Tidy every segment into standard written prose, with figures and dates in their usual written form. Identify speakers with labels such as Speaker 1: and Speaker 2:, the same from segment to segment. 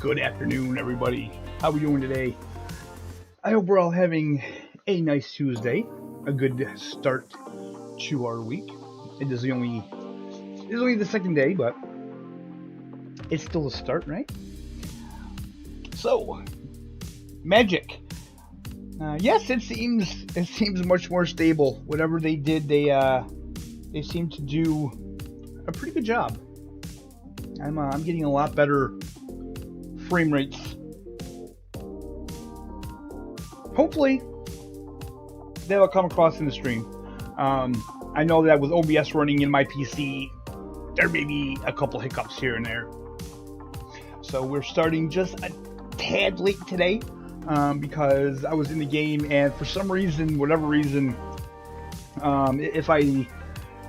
Speaker 1: Good afternoon, everybody. How we doing today? I hope we're all having a nice Tuesday, a good start to our week. It is only the second day, but it's still a start, right? So, Magic. Yes, it seems much more stable. Whatever they did, they seem to do a pretty good job. I'm getting a lot better frame rates. Hopefully, that'll come across in the stream. I know that with OBS running in my PC, there may be a couple hiccups here and there. So we're starting just a tad late today because I was in the game, and for some reason, whatever reason, if I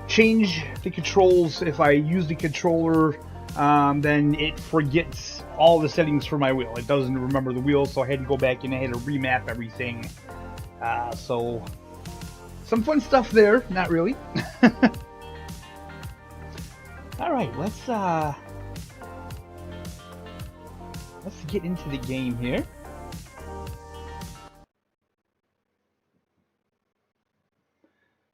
Speaker 1: change the controls, if I use the controller, then it forgets all the settings for my wheel. It doesn't remember the wheel, so I had to go back and I had to remap everything. So some fun stuff there. Not really. All right, let's get into the game here.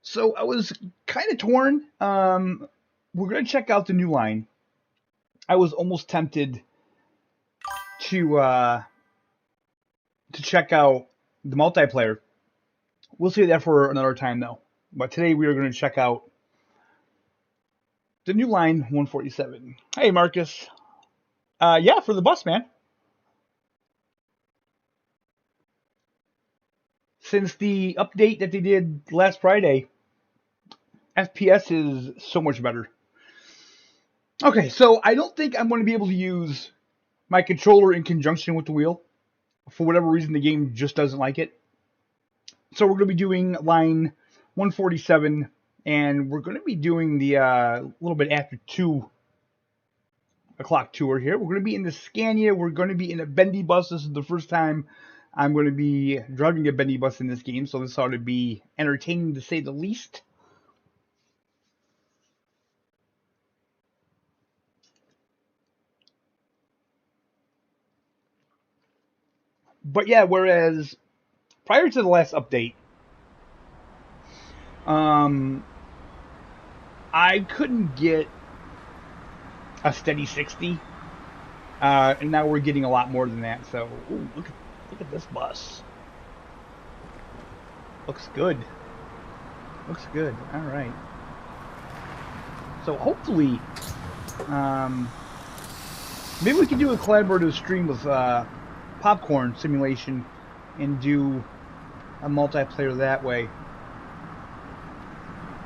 Speaker 1: So I was kind of torn. We're gonna check out the new line. I was almost tempted to check out the multiplayer. We'll save that for another time, though. But today we are going to check out the new line 147. Hey, Marcus. Yeah, for the bus, man. Since the update that they did last Friday, FPS is so much better. Okay, so I don't think I'm going to be able to use my controller in conjunction with the wheel. For whatever reason, the game just doesn't like it. So we're going to be doing line 147, and we're going to be doing the little bit after 2 o'clock tour here. We're going to be in the Scania. We're going to be in a bendy bus. This is the first time I'm going to be driving a bendy bus in this game, so this ought to be entertaining to say the least. But yeah, whereas prior to the last update, I couldn't get a steady 60, and now we're getting a lot more than that. So, ooh, look at this bus. Looks good. Looks good. All right. So hopefully, maybe we can do a collaborative stream with Popcorn Simulation and do a multiplayer that way.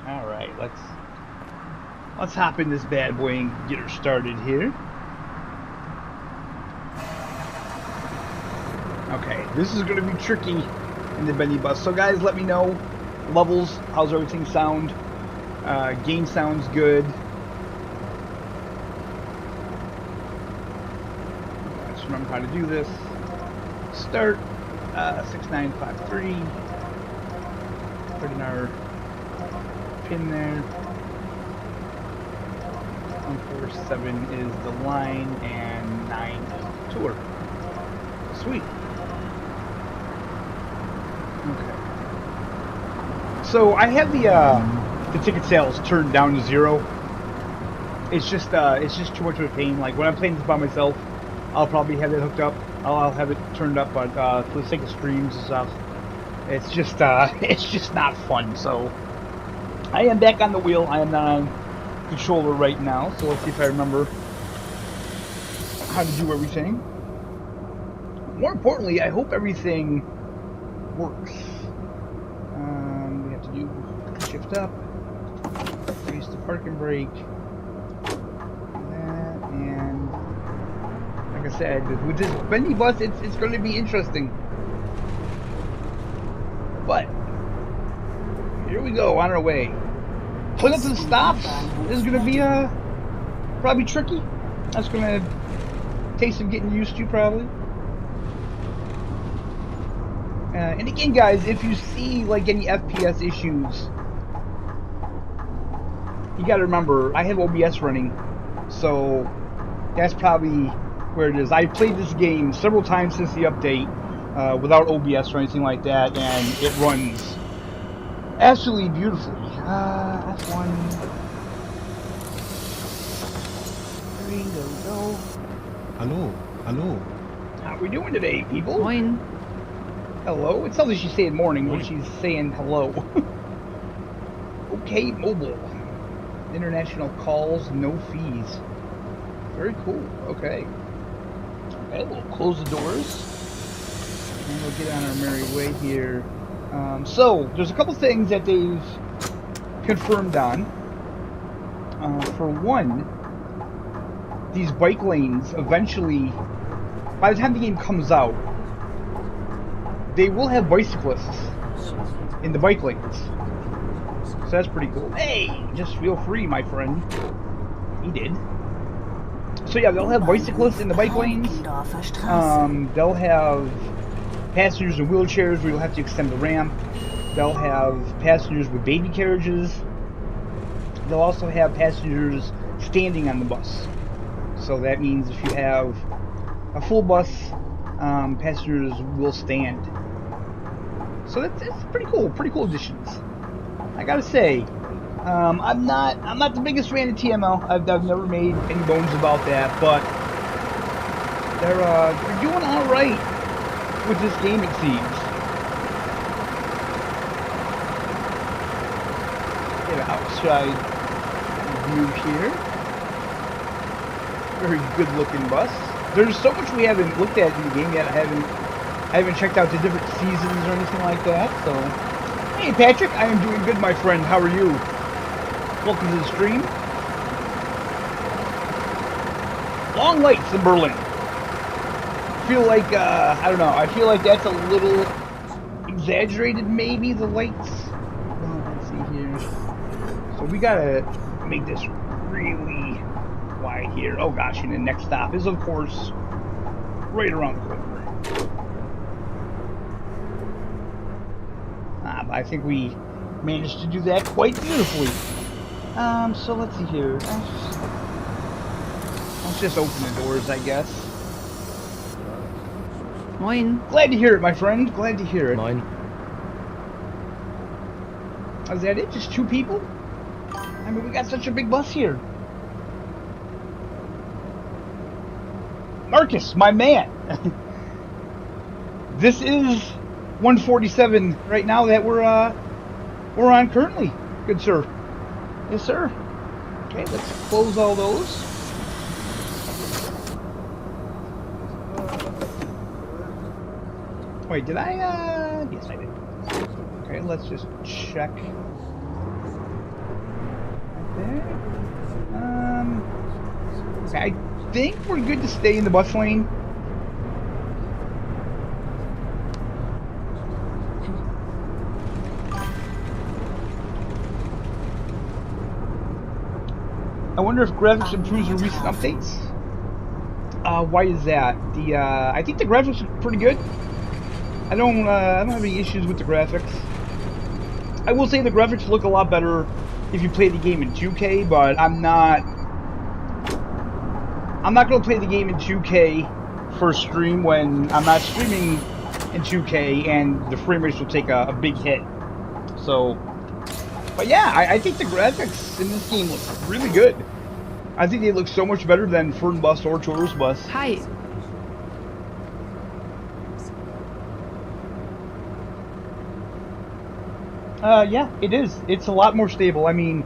Speaker 1: All right, let's hop in this bad boy and get her started here. Okay, this is going to be tricky in the bendy bus. So guys, let me know levels. How's everything sound? Game sounds good. Let's remember how to do this. Start 6953. Put in our pin there. 147 is the line and 9 is the tour. Sweet. Okay. So I have the ticket sales turned down to 0. It's just too much of a pain. Like when I'm playing this by myself, I'll probably have it hooked up. I'll have it turned up, but for the sake of streams and stuff, it's just not fun. So I am back on the wheel. I am not on controller right now. So let's see if I remember how to do everything. More importantly, I hope everything works. We have to do shift up, use the parking brake, that, and like I said, with this bendy bus, it's going to be interesting. But here we go, on our way. Pulling up to the stops is going to be probably tricky. That's going to take some getting used to, probably. And again, guys, if you see like any FPS issues, you got to remember I have OBS running, so that's probably where it is. I've played this game several times since the update without OBS or anything like that, and it runs absolutely beautifully. F1. Go.
Speaker 2: Hello, hello.
Speaker 1: How we doing today, people?
Speaker 3: Moin.
Speaker 1: Hello. It sounds like she's saying morning when she's saying hello. Okay, mobile. International calls, no fees. Very cool. Okay. Okay, we'll close the doors. And we'll get on our merry way here. So, there's a couple things that they've confirmed on. For one, these bike lanes eventually, by the time the game comes out, they will have bicyclists in the bike lanes. So that's pretty cool. Hey, just feel free, my friend. He did. So yeah, they'll have bicyclists in the bike lanes. They'll have passengers in wheelchairs where you'll have to extend the ramp. They'll have passengers with baby carriages. They'll also have passengers standing on the bus. So that means if you have a full bus, passengers will stand. So that's pretty cool. Pretty cool additions. I gotta say, I'm not the biggest fan of TML. I've never made any bones about that, but they're doing all right with this game, it seems. Get an outside view here. Very good looking bus. There's so much we haven't looked at in the game yet. I haven't checked out the different seasons or anything like that. So, hey Patrick, I am doing good, my friend. How are you? Welcome to the stream. Long lights in Berlin. Feel like I don't know. I feel like that's a little exaggerated, maybe the lights. Let's see here. So we gotta make this really wide here. Oh gosh, and the next stop is of course right around the corner. But I think we managed to do that quite beautifully. So let's see here. Let's just open the doors, I guess.
Speaker 3: Moin.
Speaker 1: Glad to hear it, my friend. Glad to hear it.
Speaker 2: Moin.
Speaker 1: Is that it? Just two people? I mean, we got such a big bus here. Marcus, my man. This is 147 right now that we're on currently. Good sir. Yes, sir. Okay, let's close all those. Wait, did I, yes I did. Okay, let's just check. Right there. Okay, I think we're good to stay in the bus lane. I wonder if graphics improves in recent updates. Why is that? I think the graphics are pretty good. I don't have any issues with the graphics. I will say the graphics look a lot better if you play the game in 2K, but I'm not going to play the game in 2K for stream when I'm not streaming in 2K and the frame rates will take a big hit. So, but yeah, I think the graphics in this game look really good. I think they look so much better than Fernbus or Taurus Bus.
Speaker 3: Hi.
Speaker 1: Yeah, it is. It's a lot more stable. I mean,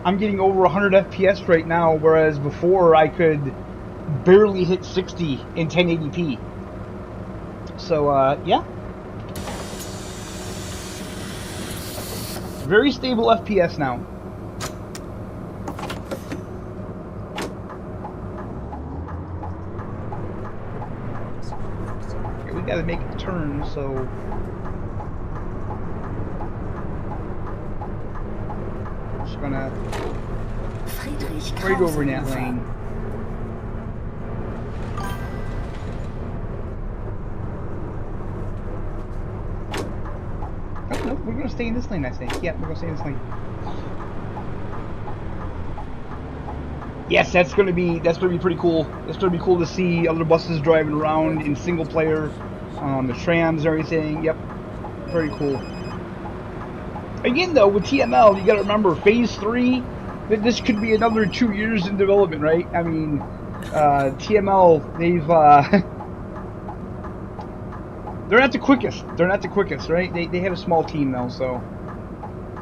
Speaker 1: I'm getting over 100 FPS right now, whereas before I could barely hit 60 in 1080p. So, yeah. Very stable FPS now. Okay, we gotta make a turn, so... just gonna... right over in that lane. Oh, no, we're gonna stay in this lane, I think. Yeah, we're gonna stay in this lane. Yes, that's gonna be pretty cool. It's gonna be cool to see other buses driving around in single player, the trams, everything. Yep, very cool. Again, though, with TML, you got to remember Phase 3. This could be another 2 years in development, right? I mean, TML, they're not the quickest. They're not the quickest, right? They have a small team though, so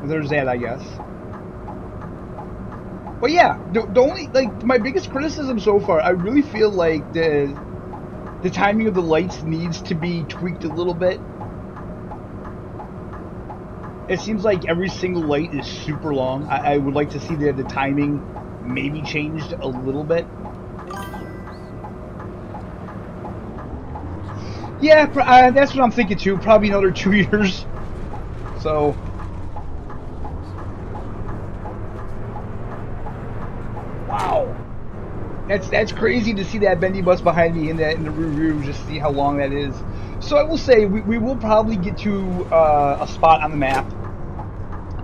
Speaker 1: there's that, I guess. But yeah, the only, like, my biggest criticism so far, I really feel like the timing of the lights needs to be tweaked a little bit. It seems like every single light is super long. I would like to see the timing maybe changed a little bit. Yeah, that's what I'm thinking too. Probably another 2 years. So. Wow. That's crazy to see that bendy bus behind me in the rear view. Just see how long that is. So I will say we will probably get to a spot on the map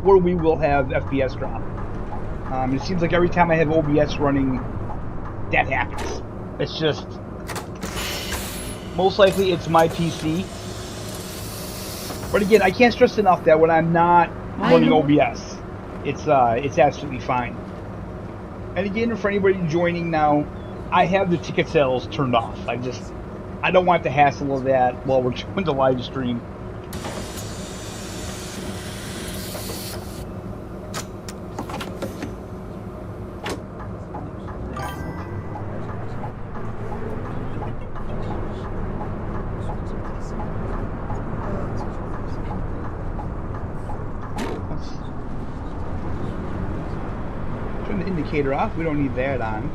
Speaker 1: where we will have FPS drop. It seems like every time I have OBS running, that happens. It's just, most likely it's my PC. But again, I can't stress enough that when I'm not running OBS, it's absolutely fine. And again, for anybody joining now, I have the ticket sales turned off. I don't want the hassle of that while we're doing the live stream. Off. We don't need that on.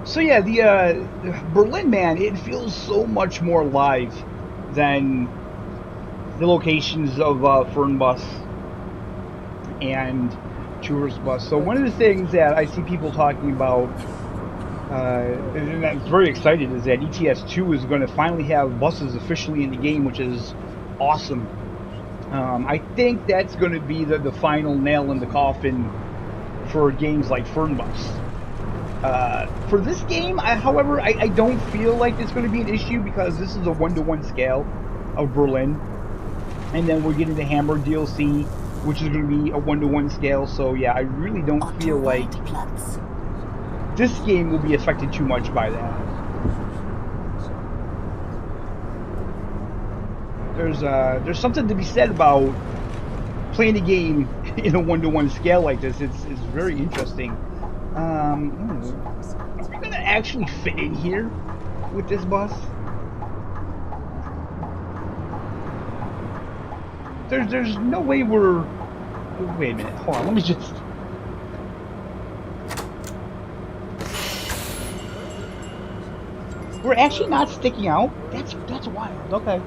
Speaker 1: So yeah, the Berlin, man, it feels so much more live than the locations of Fernbus and Tourist Bus. So one of the things that I see people talking about, and I'm very excited, is that ETS2 is going to finally have buses officially in the game, which is awesome. I think that's going to be the final nail in the coffin for games like Fernbus. For this game, however, I don't feel like it's going to be an issue because this is a 1-to-1 scale of Berlin. And then we're getting the Hamburg DLC, which is going to be a 1-to-1 scale. So yeah, I really don't feel like this game will be affected too much by that. There's something to be said about playing a game in a 1-to-1 scale like this. It's very interesting. Are we gonna actually fit in here with this bus? There's no way we're. Wait a minute. Hold on. Let me just. We're actually not sticking out. That's wild. Okay.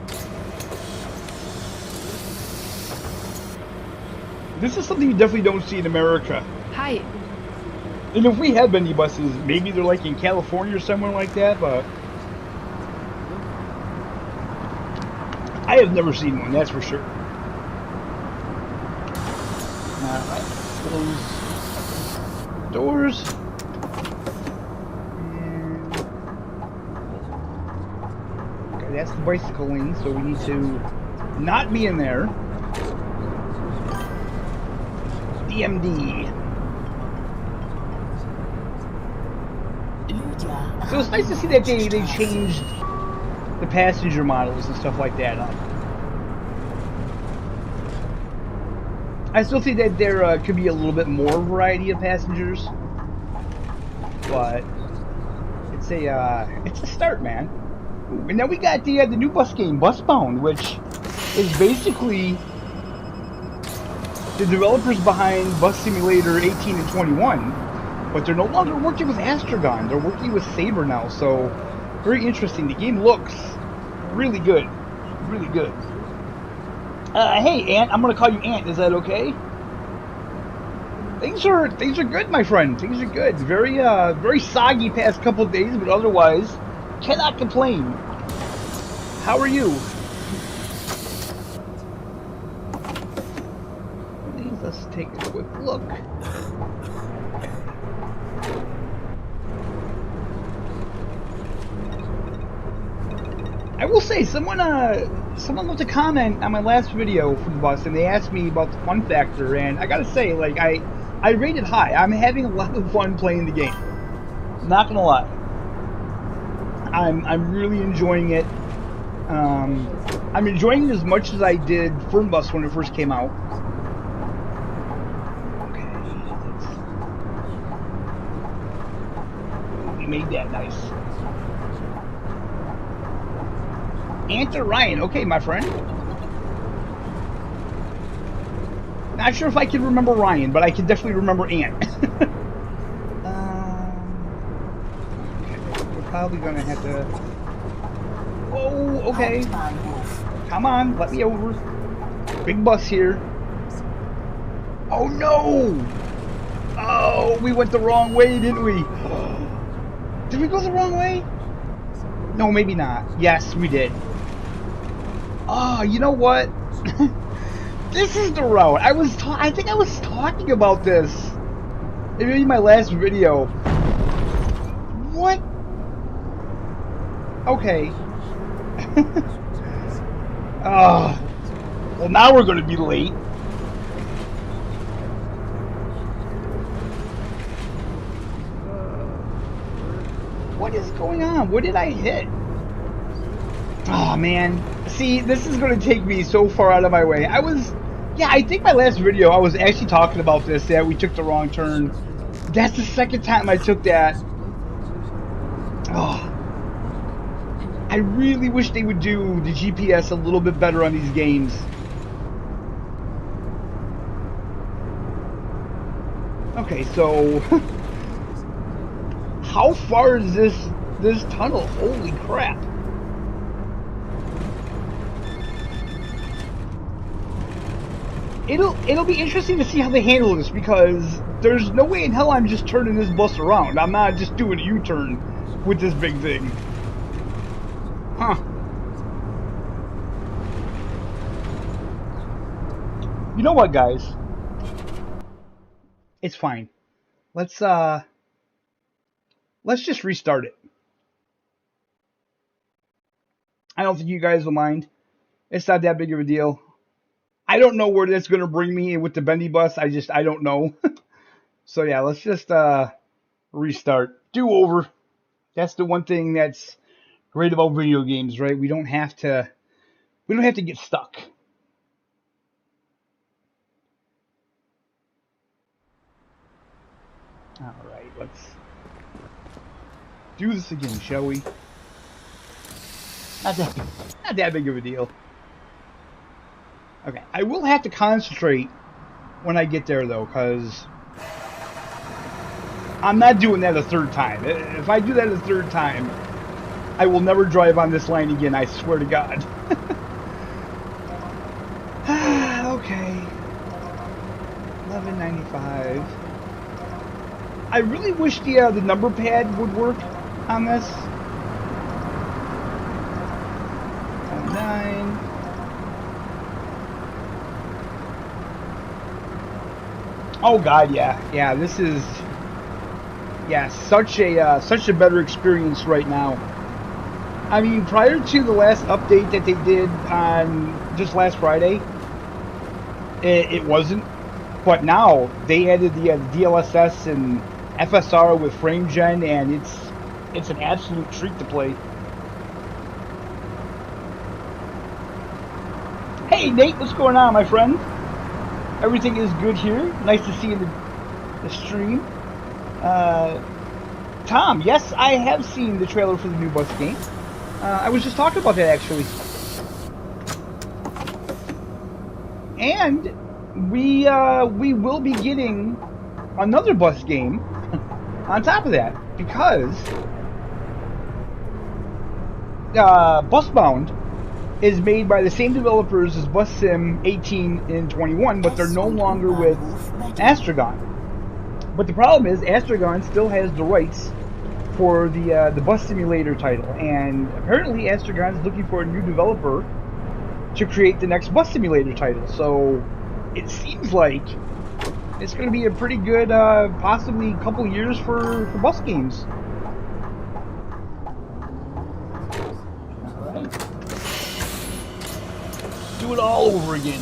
Speaker 1: This is something you definitely don't see in America.
Speaker 3: Hi.
Speaker 1: And if we have bendy buses, maybe they're like in California or somewhere like that, but I have never seen one, that's for sure. Alright, close doors. Okay, that's the bicycle lane, so we need to not be in there. DMD. So it's nice to see that they changed the passenger models and stuff like that up. I still think that there could be a little bit more variety of passengers, but it's a start, man. Ooh, and now we got the new bus game, Busbound, which is basically the developers behind Bus Simulator 18 and 21, but they're no longer working with Astrogon. They're working with Sabre now, so very interesting. The game looks really good, really good. Hey, Ant, I'm gonna call you Ant. Is that okay? Things are good, my friend. Things are good. Very soggy past couple of days, but otherwise, cannot complain. How are you? Let's take a quick look. I will say, someone left a comment on my last video from the bus, and they asked me about the fun factor, and I gotta say, like, I rated high. I'm having a lot of fun playing the game. Not gonna lie. I'm really enjoying it. I'm enjoying it as much as I did Fernbus when it first came out. Okay, we made that nice. Ant Ryan, okay, my friend. Not sure if I can remember Ryan, but I can definitely remember Ant. Okay, we're probably gonna have to. Oh, okay. Come on, let me over. Big bus here. Oh no! Oh, we went the wrong way, didn't we? Did we go the wrong way? No, maybe not. Yes, we did. Oh, you know what? This is the route. I think I was talking about this in my last video. What? Okay. Well, now we're going to be late. What is going on? What did I hit? Oh, man. See, this is going to take me so far out of my way. I think my last video, I was actually talking about this, that we took the wrong turn. That's the second time I took that. Oh. I really wish they would do the GPS a little bit better on these games. Okay, so how far is this tunnel? Holy crap. It'll be interesting to see how they handle this, because there's no way in hell I'm just turning this bus around. I'm not just doing a U-turn with this big thing. Huh. You know what, guys? It's fine. Let's just restart it. I don't think you guys will mind. It's not that big of a deal. I don't know where that's going to bring me with the bendy bus. I don't know. So yeah, let's just restart. Do over. That's the one thing that's great about video games, right? We don't have to get stuck. All right, let's do this again, shall we? Not that big of a deal. Okay, I will have to concentrate when I get there, though, because I'm not doing that a third time. If I do that a third time, I will never drive on this line again, I swear to God. Okay. 1195. I really wish the number pad would work on this. 9. Oh God, yeah. This is such a better experience right now. I mean, prior to the last update that they did on just last Friday, it wasn't. But now they added the DLSS and FSR with frame gen, and it's an absolute treat to play. Hey Nate, what's going on, my friend? Everything is good here. Nice to see you in the stream. Tom, yes, I have seen the trailer for the new bus game. I was just talking about that, actually. And we will be getting another bus game on top of that, because Busbound is made by the same developers as Bus Sim 18 and 21, but they're no longer with Astragon. But the problem is, Astragon still has the rights for the bus simulator title, and apparently Astragon is looking for a new developer to create the next bus simulator title. So it seems like it's going to be a pretty good, possibly couple years for bus games. All right. do it all over again.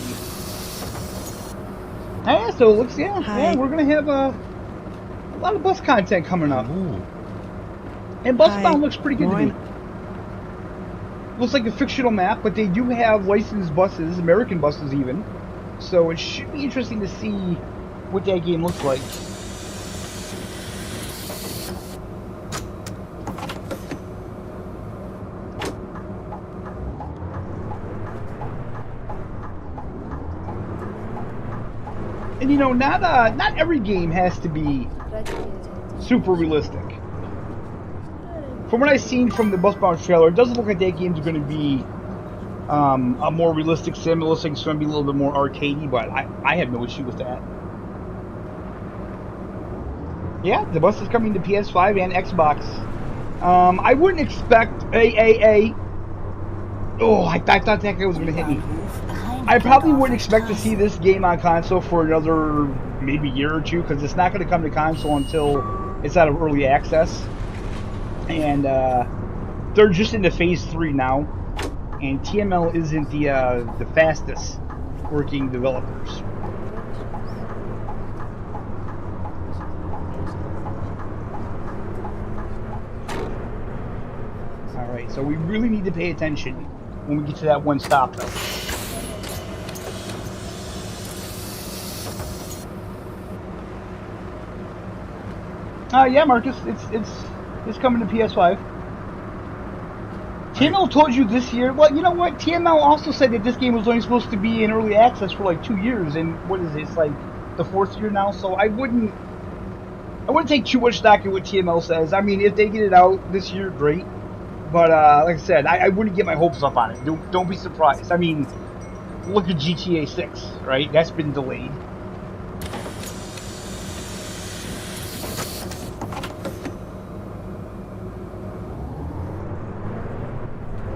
Speaker 1: Yeah, so it looks, yeah, we're gonna have a lot of bus content coming up.
Speaker 2: Hallo.
Speaker 1: And Busbound looks pretty good to
Speaker 3: Moin.
Speaker 1: me. Looks like a fictional map, but they do have licensed buses, American buses even. So it should be interesting to see what that game looks like. And you know, not every game has to be super realistic. From what I've seen from the Busbound trailer, it doesn't look like that game's going to be a more realistic sim. It looks like it's going to be a little bit more arcadey, but I have no issue with that. Yeah, the bus is coming to PS5 and Xbox. I wouldn't expect Oh, I thought that guy was going to hit me. I probably wouldn't expect to see this game on console for another maybe year or two, because it's not going to come to console until it's out of early access. And they're just into phase 3 now, and TML isn't the fastest working developers. All right, so we really need to pay attention when we get to that one stop, though. Yeah, Marcus, it's coming to PS5. TML told you this year. Well, you know what? TML also said that this game was only supposed to be in early access for like 2 years, and what is it? It's like the 4th year now. So I wouldn't take too much stock in what TML says. I mean, if they get it out this year, great. But like I said, I wouldn't get my hopes up on it. Don't be surprised. I mean, look at GTA 6, right? That's been delayed.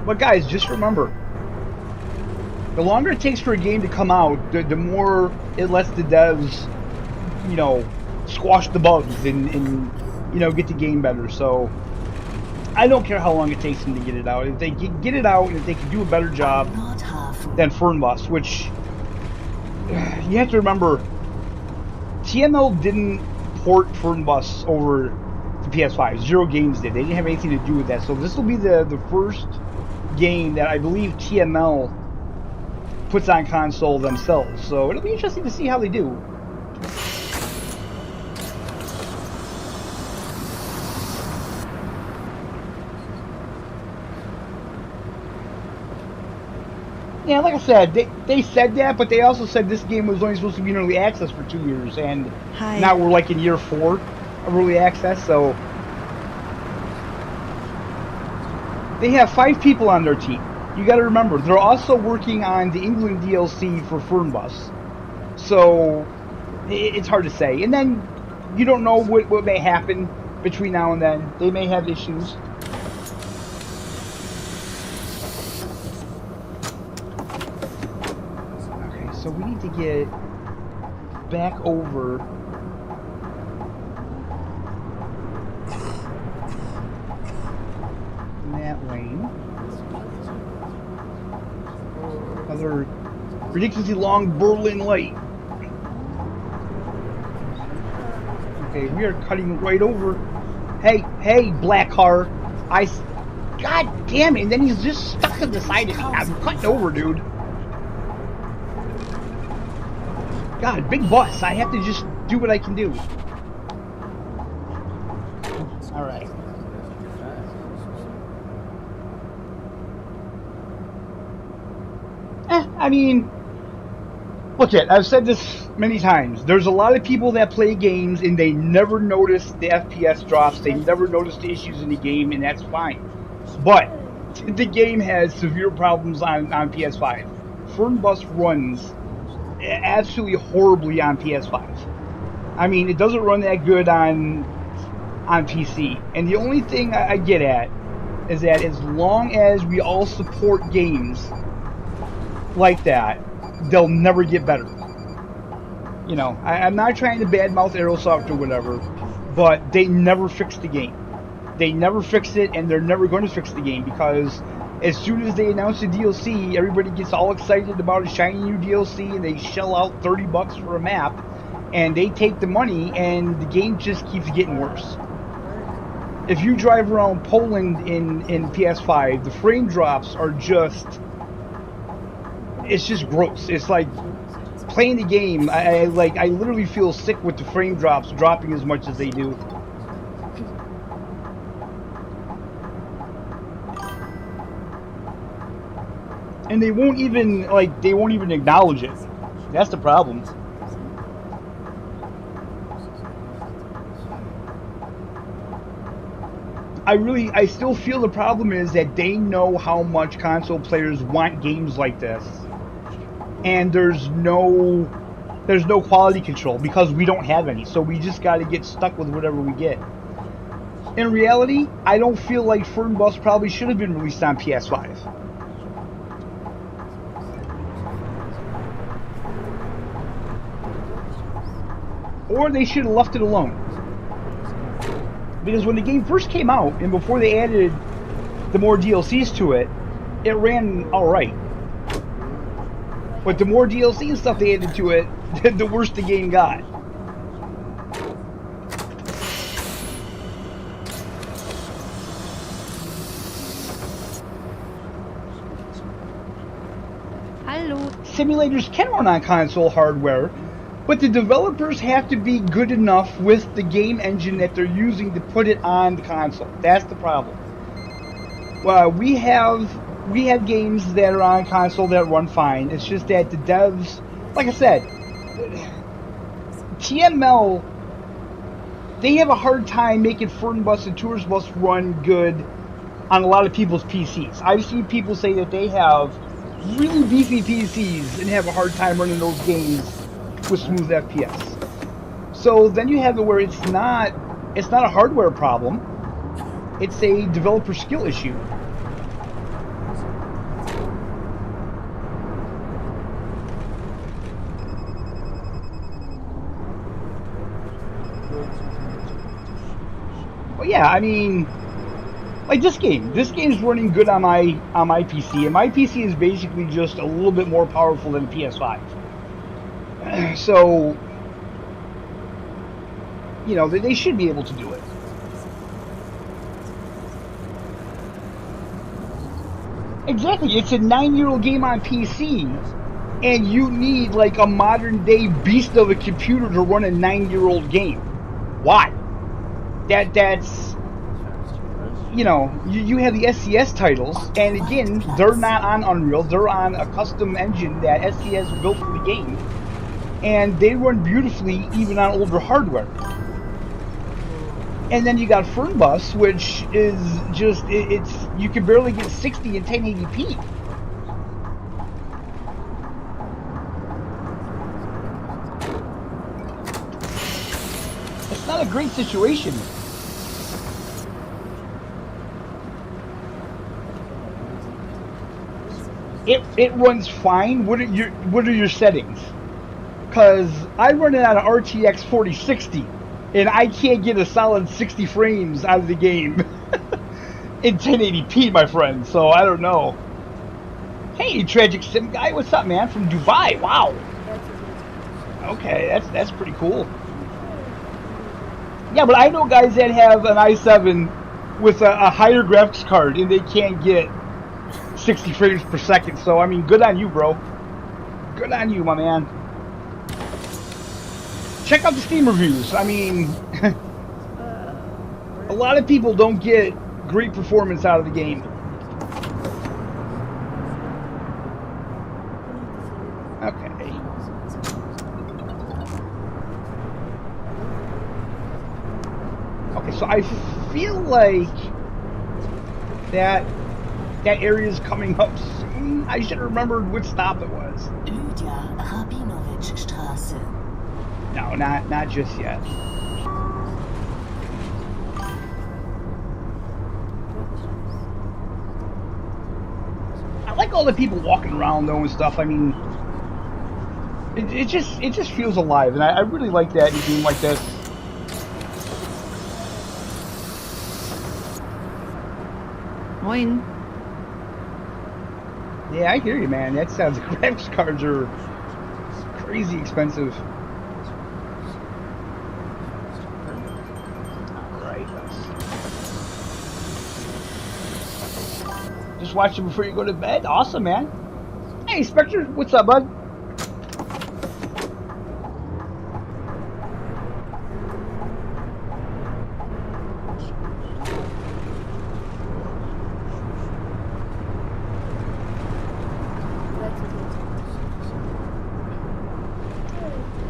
Speaker 1: But guys, just remember, the longer it takes for a game to come out, the more it lets the devs, you know, squash the bugs and you know, get the game better. So I don't care how long it takes them to get it out. If they get it out and if they can do a better job than Fernbus, which you have to remember, TML didn't port Fernbus over to PS5. Zero Games did. They didn't have anything to do with that. So this will be the first game that I believe TML puts on console themselves. So it'll be interesting to see how they do. Yeah, like I said, they said that, but they also said this game was only supposed to be in early access for 2 years, and now we're like in year 4 of early access, so they have 5 people on their team. You got to remember, they're also working on the England DLC for Fernbus, so it's hard to say. And then you don't know what may happen between now and then. They may have issues. Okay, so we need to get back over that lane. Another ridiculously long Berlin light. Okay, we are cutting right over. Hey, black car. God damn it, and then he's just stuck to the side of me. I'm cutting over, dude. God, big bus. I have to just do what I can do. Alright. I mean, look at, I've said this many times. There's a lot of people that play games and they never notice the FPS drops. They never notice the issues in the game, and that's fine. But the game has severe problems on PS5. Fernbus runs absolutely horribly on PS5. I mean, it doesn't run that good on PC. And the only thing I get at is that as long as we all support games like that, they'll never get better. You know, I'm not trying to badmouth Aerosoft or whatever, but they never fix the game. They never fix it, and they're never going to fix the game, because As soon as they announce a DLC, everybody gets all excited about a shiny new DLC, and they shell out $30 for a map, and they take the money, and the game just keeps getting worse. If you drive around Poland in PS5, the frame drops are just... It's just gross. It's like playing the game. I literally feel sick with the frame drops dropping as much as they do. And they won't even acknowledge it. That's the problem. I still feel the problem is that they know how much console players want games like this. And there's no quality control because we don't have any. So we just got to get stuck with whatever we get. In reality, I don't feel like Fernbus probably should have been released on PS5. Or they should have left it alone. Because when the game first came out, and before they added the more DLCs to it, it ran alright. But the more DLC and stuff they added to it, the worse the game got.
Speaker 3: Hello.
Speaker 1: Simulators can run on console hardware, but the developers have to be good enough with the game engine that they're using to put it on the console. That's the problem. We have games that are on console that run fine. It's just that the devs, like I said, TML, they have a hard time making Fernbus and Tours Bus run good on a lot of people's PCs. I've seen people say that they have really beefy PCs and have a hard time running those games with smooth FPS. So then you have it where it's not a hardware problem, it's a developer skill issue. Well, yeah, I mean, like this game's running good on my PC, and my PC is basically just a little bit more powerful than the PS5. So, you know, they should be able to do it. Exactly, it's a 9-year-old game on PC, and you need like a modern day beast of a computer to run a 9-year-old game. Why? That's, you know, you have the SCS titles, and again, they're not on Unreal, they're on a custom engine that SCS built for the game. And they run beautifully even on older hardware. And then you got Fernbus, which is just, it's you can barely get 60 in 1080p. It's not a great situation. It runs fine. What are your settings? Because I run it on an RTX 4060, and I can't get a solid 60 frames out of the game in 1080p, my friend, so I don't know. Hey, Tragic Sim Guy, what's up, man? From Dubai, wow. Okay, that's pretty cool. Yeah, but I know guys that have an i7 with a higher graphics card, and they can't get 60 frames per second, so, I mean, good on you, bro. Good on you, my man. Check out the Steam reviews. I mean, a lot of people don't get great performance out of the game. Okay. Okay, so I feel like that area is coming up soon. I should have remembered which stop it was.
Speaker 4: Lydia Rabinovich Straße.
Speaker 1: No, not just yet. I like all the people walking around though and stuff. I mean, it just feels alive, and I really like that in a game like this.
Speaker 3: Moin.
Speaker 1: Yeah, I hear you, man. That sounds graphics cards are crazy expensive. Alright, just watch it before you go to bed. Awesome, man. Hey, Spectre, what's up, bud?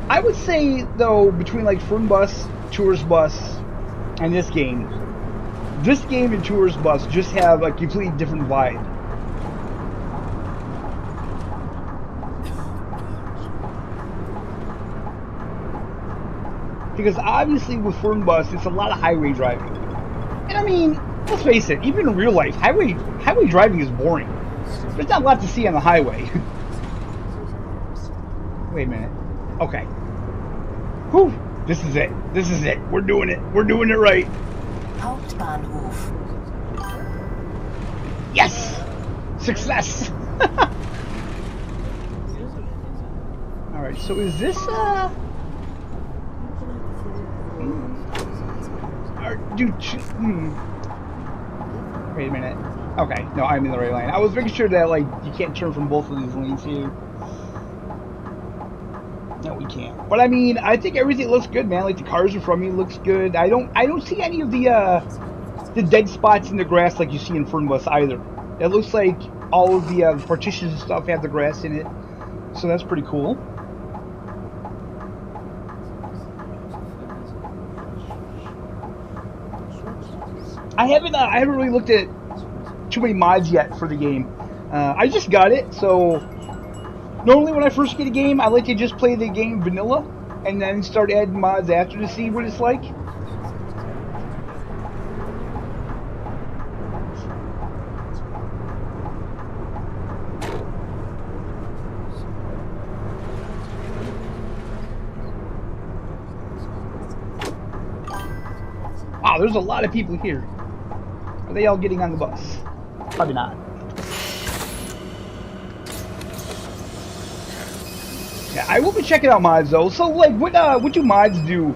Speaker 1: I would say, though, between like Fun Bus, Tourist Bus, and this game and Tourist Bus just have a completely different vibe. Because obviously with Fun Bus, it's a lot of highway driving. And I mean, let's face it, even in real life, highway driving is boring. There's not a lot to see on the highway. Wait a minute. Okay. Whew. This is it. This is it. We're doing it. We're doing it right.
Speaker 4: Hauptbahnhof.
Speaker 1: Yes! Success! Alright, so is this, Wait a minute. Okay, no, I'm in the right lane. I was making sure that, like, you can't turn from both of these lanes here. No, we can't. But I mean, I think everything looks good, man. Like the cars in front of me looks good. I don't see any of the dead spots in the grass like you see in Fun Bus either. It looks like all of the partitions and stuff have the grass in it, so that's pretty cool. I haven't really looked at too many mods yet for the game. I just got it, so. Normally when I first get a game, I like to just play the game vanilla and then start adding mods after to see what it's like. Wow, there's a lot of people here. Are they all getting on the bus? Probably not. Yeah, I will be checking out mods though. So, like, what do mods do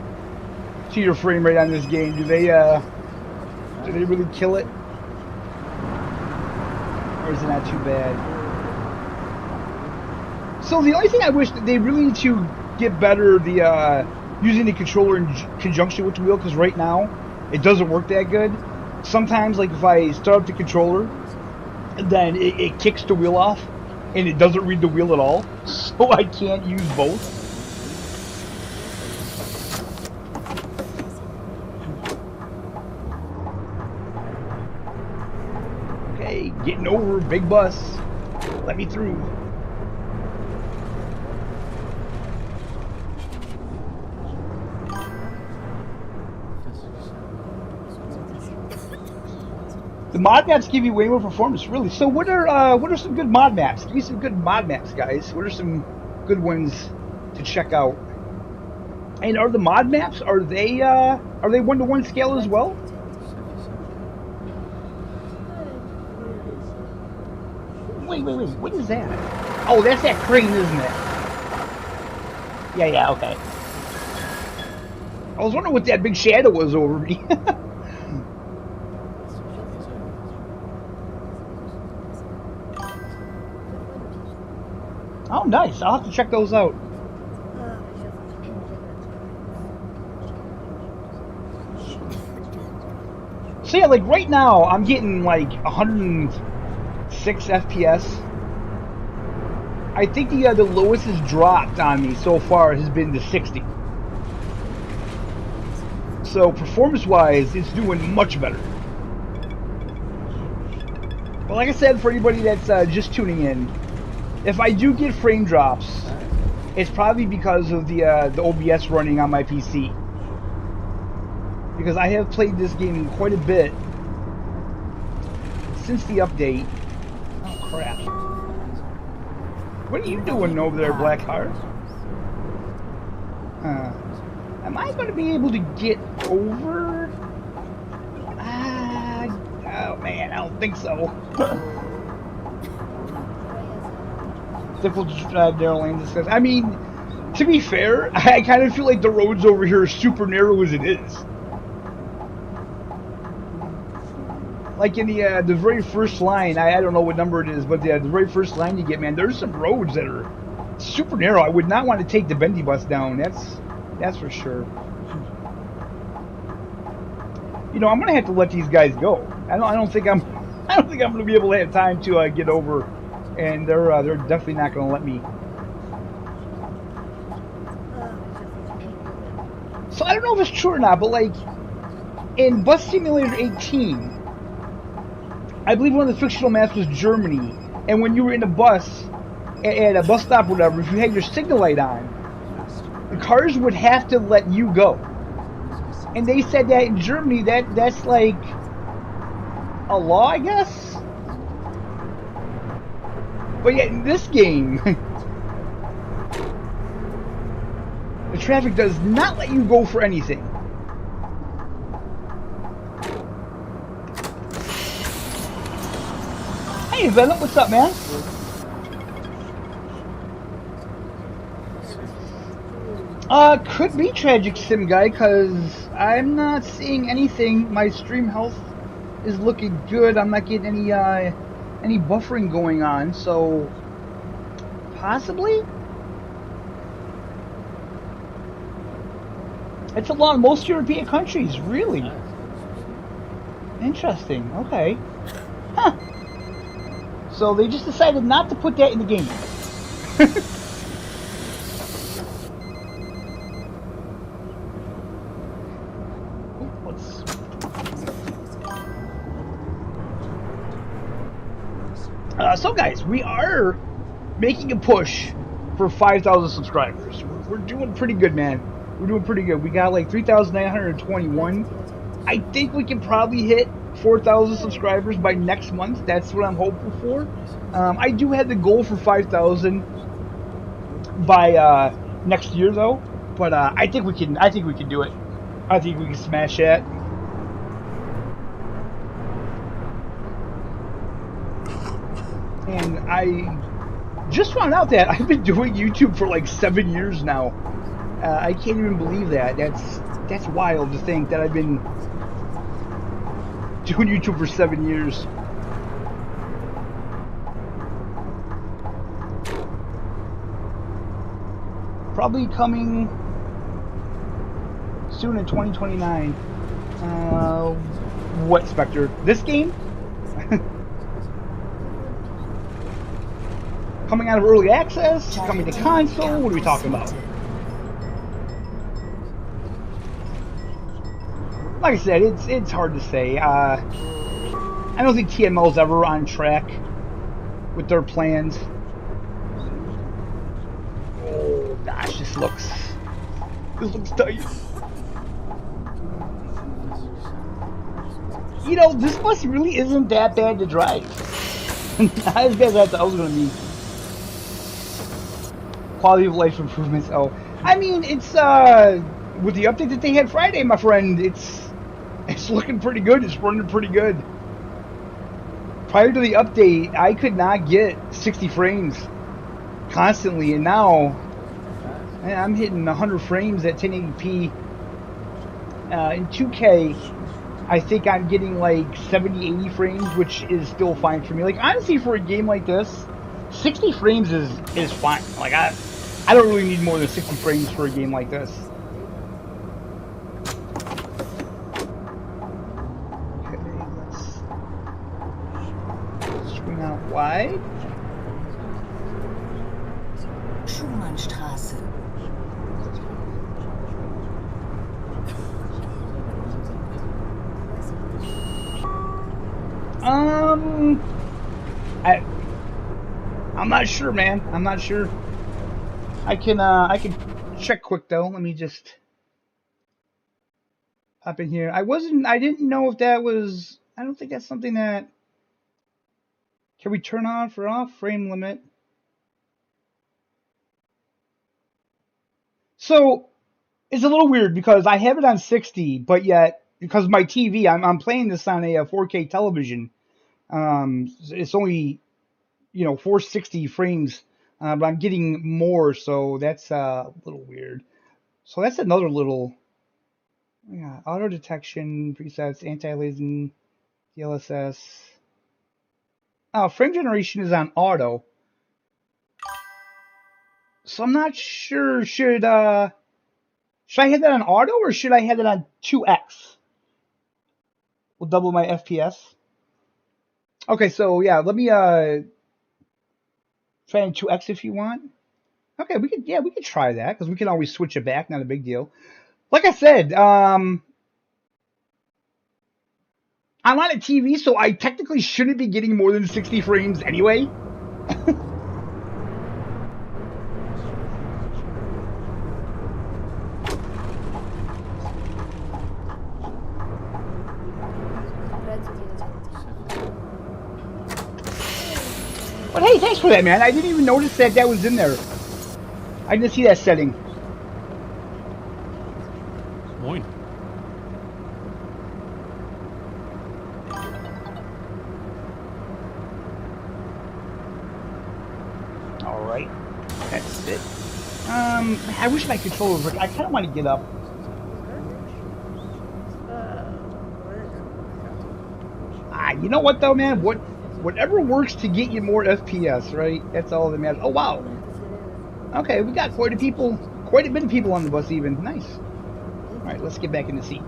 Speaker 1: to your frame rate on this game? Do they really kill it, or is it not too bad? So the only thing I wish that they really need to get better using the controller in conjunction with the wheel, because right now it doesn't work that good. Sometimes, like if I start up the controller, then it kicks the wheel off. And it doesn't read the wheel at all, so I can't use both. Okay, getting over, big bus. Let me through. The mod maps give you way more performance, really. So what are some good mod maps? Give me some good mod maps, guys. What are some good ones to check out? And are the mod maps, are they 1-to-1 scale as well? Wait, what is that? Oh, that's that crane, isn't it? Yeah, okay. I was wondering what that big shadow was over me. Oh, nice. I'll have to check those out. So yeah, like right now, I'm getting like 106 FPS. I think the lowest has dropped on me so far has been to 60. So performance-wise, it's doing much better. Well, like I said, for anybody that's just tuning in, if I do get frame drops, it's probably because of the OBS running on my PC. Because I have played this game quite a bit since the update. Oh crap! What are you doing over there, Blackheart? Am I going to be able to get over? Oh man, I don't think so. difficult to drive narrow lanes. I mean, to be fair, I kind of feel like the roads over here are super narrow as it is. Like in the very first line, I don't know what number it is, but the very first line you get, man, there's some roads that are super narrow. I would not want to take the bendy bus down. That's for sure. You know, I'm gonna have to let these guys go. I don't think I'm gonna be able to have time to get over, and they're definitely not gonna let me. So I don't know if it's true or not, but like in Bus Simulator 18, I believe one of the fictional maps was Germany, and when you were in a bus at a bus stop or whatever, if you had your signal light on, the cars would have to let you go. And they said that in Germany, that's like a law, I guess? But yet in this game, the traffic does not let you go for anything. Hey Venom, what's up, man? Could be Tragic Sim Guy, because I'm not seeing anything. My stream health is looking good. I'm not getting any buffering going on, so possibly? It's along most European countries, really. Interesting, okay. Huh. So they just decided not to put that in the game. So guys, we are making a push for 5,000 subscribers. We're doing pretty good, man. We're doing pretty good. We got like 3,921. I think we can probably hit 4,000 subscribers by next month. That's what I'm hopeful for. I do have the goal for 5,000 by next year, though. But I think we can. I think we can do it. I think we can smash that. And I just found out that I've been doing YouTube for like 7 years now. I can't even believe that. That's wild to think that I've been doing YouTube for 7 years. Probably coming soon in 2029. What, Spectre? This game? Coming out of early access? Coming to console? What are we talking about? Like I said, it's hard to say. I don't think TML's ever on track with their plans. Oh gosh, this looks tight. You know, this bus really isn't that bad to drive. Not as bad as I thought it was gonna be. Quality of life improvements. Oh, I mean, it's with the update that they had Friday, my friend. It's looking pretty good. It's running pretty good. Prior to the update, I could not get 60 frames constantly, and now man, I'm hitting 100 frames at 1080p. In 2K, I think I'm getting like 70, 80 frames, which is still fine for me. Like honestly, for a game like this, 60 frames is fine. Like I don't really need more than 60 frames for a game like this. Out wide.
Speaker 4: Schumannstraße.
Speaker 1: I'm not sure, man. I'm not sure. I can check quick though. Let me just hop in here. I didn't know if that was. I don't think that's something that. Can we turn on or off frame limit? So it's a little weird because I have it on 60, but yet because my TV, I'm playing this on a 4K television. It's only 460 frames But I'm getting more, so that's a little weird. So that's another little, yeah, auto detection presets, anti-aliasing, DLSS. Oh, frame generation is on auto. So I'm not sure, should I have that on auto or should I have it on 2x? Will double my FPS. Okay, so yeah, let me try on 2x if you want. Okay, we could try that because we can always switch it back, not a big deal. Like I said, I'm on a TV, so I technically shouldn't be getting more than 60 frames anyway. But hey, thanks for that, man. I didn't even notice that that was in there. I didn't see that setting.
Speaker 2: Moin.
Speaker 1: All right, that's it. I wish my controller worked. I kind of want to get up. You know what though, man? Whatever works to get you more FPS, right? That's all that matters. Oh wow. Okay, we got quite a bit of people on the bus even. Nice. All right, let's get back in the seat.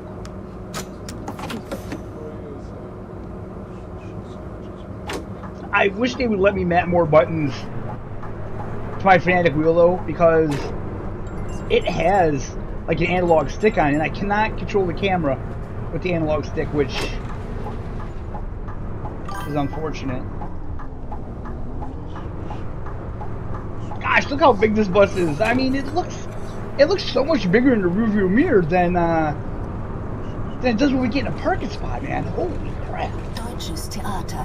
Speaker 1: I wish they would let me map more buttons to my Fanatic wheel though, because it has like an analog stick on it, and I cannot control the camera with the analog stick, which is unfortunate. Gosh, look how big this bus is. I mean, it looks so much bigger in the rearview mirror than it does when we get in a parking spot, man. Holy crap.
Speaker 4: Deutsches Theater.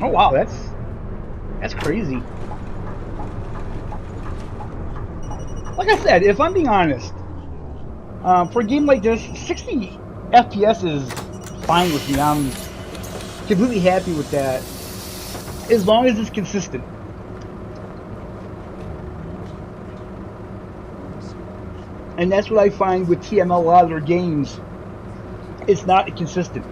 Speaker 1: Oh wow, that's crazy. Like I said, if I'm being honest, for a game like this, 60 FPS is fine with me. I'm completely happy with that, as long as it's consistent. And that's what I find with TML, a lot of their games. It's not consistent.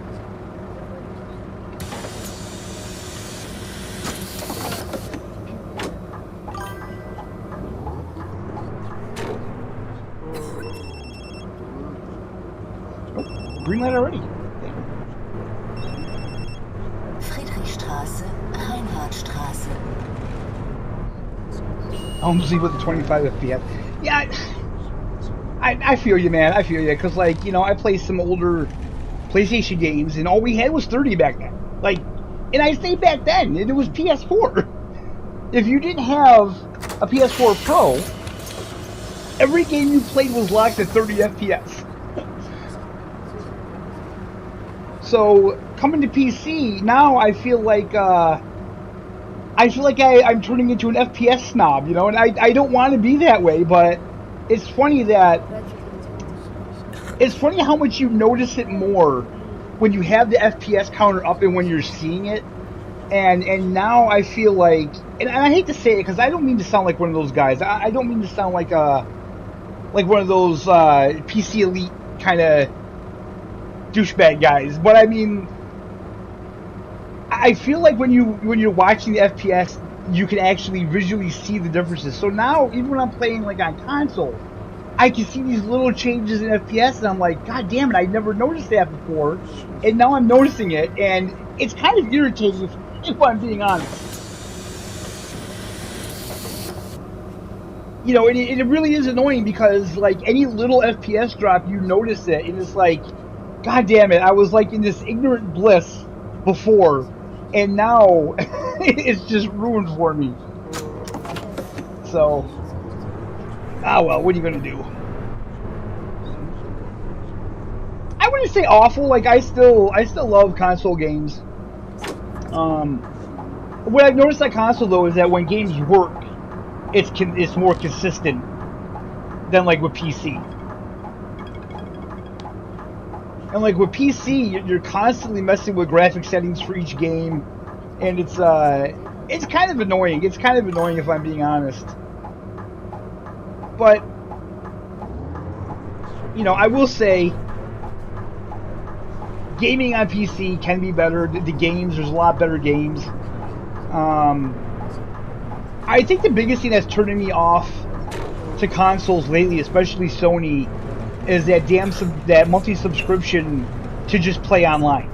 Speaker 1: Green light already.
Speaker 4: Friedrichstraße, Reinhardtstraße.
Speaker 1: Almost with the 25 FPS. Yeah, I feel you, man. I feel you, because, like, you know, I play some older PlayStation games, and all we had was 30 back then. Like, and I say back then, and it was PS4. If you didn't have a PS4 Pro, every game you played was locked at 30 FPS. So coming to PC now, I feel like I'm turning into an FPS snob, you know, and I don't want to be that way, but it's funny how much you notice it more when you have the FPS counter up and when you're seeing it, and now I feel like, and I hate to say it because I don't mean to sound like one of those guys. I don't mean to sound like one of those PC elite kind of douchebag guys, but I mean, I feel like when you're watching the FPS, you can actually visually see the differences. So now, even when I'm playing like on console, I can see these little changes in FPS, and I'm like, God damn it, I never noticed that before, and now I'm noticing it, and it's kind of irritating if I'm being honest. You know, and it really is annoying because like any little FPS drop, you notice it, and it's like, God damn it, I was like in this ignorant bliss before, and now it's just ruined for me. So, well, what are you gonna do? I wouldn't say awful. Like I still love console games. What I've noticed on console though is that when games work, it's more consistent than like with PC. And like with PC, you're constantly messing with graphic settings for each game, and it's kind of annoying. It's kind of annoying if I'm being honest. But you know, I will say, gaming on PC can be better. The games, there's a lot better games. I think the biggest thing that's turning me off to consoles lately, especially Sony, is that that monthly subscription to just play online.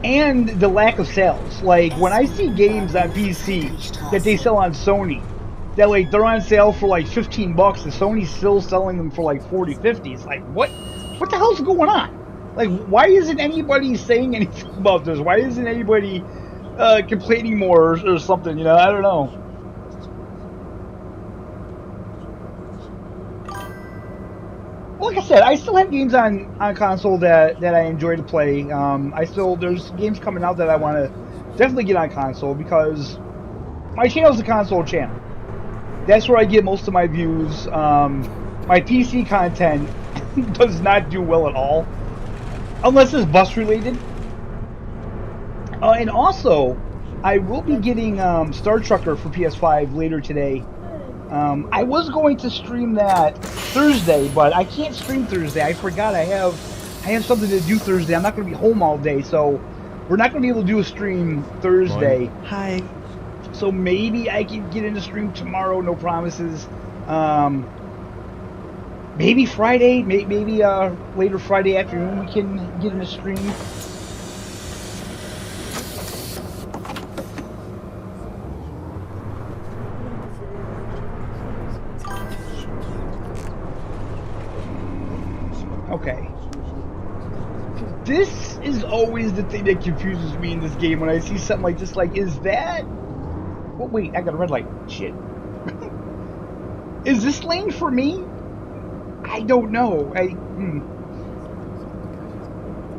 Speaker 1: And the lack of sales. Like, when I see games on PC that they sell on Sony, that like they're on sale for like $15 and Sony's still selling them for like 40, 50. It's like, what the hell's going on? Like, why isn't anybody saying anything about this? Why isn't anybody complaining more or something? You know, I don't know. Well, like I said, I still have games on console that I enjoy to play. There's games coming out that I want to definitely get on console, because my channel's a console channel. That's where I get most of my views. My PC content does not do well at all, unless it's bus related. And also, I will be getting Star Trucker for PS5 later today. I was going to stream that Thursday, but I can't stream Thursday. I forgot I have something to do Thursday. I'm not going to be home all day, so we're not going to be able to do a stream Thursday.
Speaker 2: Hi.
Speaker 1: So maybe I can get in a stream tomorrow. No promises. Maybe Friday. Maybe later Friday afternoon we can get in a stream. Okay. This is always the thing that confuses me in this game when I see something like this. Like, is that... Oh, wait, I got a red light. Shit. Is this lane for me? I don't know.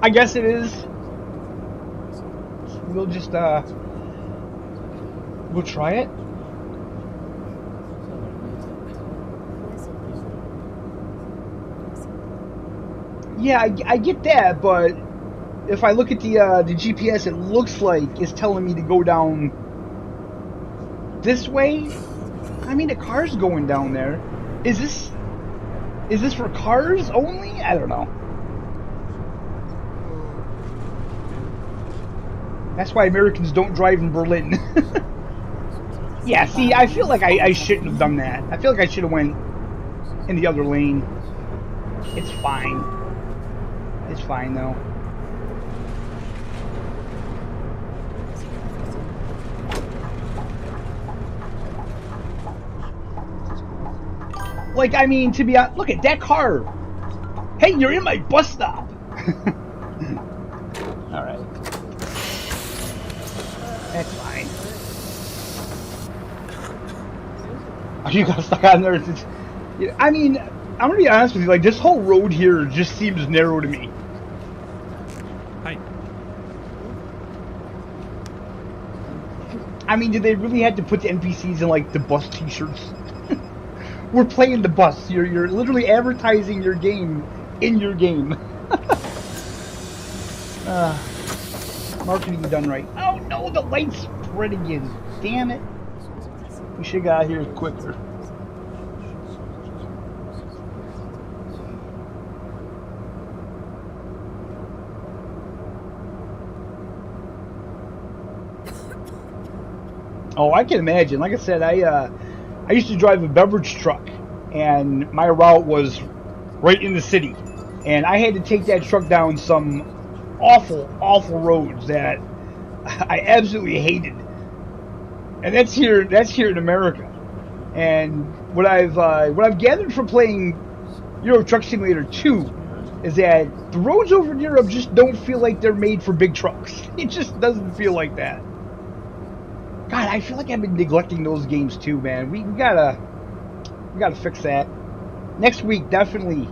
Speaker 1: I guess it is. We'll just, we'll try it. Yeah, I get that, but if I look at the GPS, it looks like it's telling me to go down this way. I mean, the car's going down there. Is this for cars only? I don't know. That's why Americans don't drive in Berlin. Yeah, see, I feel like I shouldn't have done that. I feel like I should have went in the other lane. It's fine. It's fine, though. Like, I mean, to be honest, look at that car. Hey, you're in my bus stop. All right. That's fine. Oh, you got stuck on there. I mean, I'm gonna be honest with you. Like, this whole road here just seems narrow to me.
Speaker 2: Hi.
Speaker 1: I mean, did they really have to put the NPCs in like the bus T-shirts? We're playing the bus. You're literally advertising your game in your game. Marketing done right. Oh no, the light's red again. Damn it. We should have got out here quicker. Oh, I can imagine. Like I said, I used to drive a beverage truck, and my route was right in the city, and I had to take that truck down some awful roads that I absolutely hated. And that's here in America. And what I've gathered from playing Euro Truck Simulator 2 is that the roads over in Europe just don't feel like they're made for big trucks. It just doesn't feel like that. God, I feel like I've been neglecting those games too, man. We gotta fix that. Next week, definitely,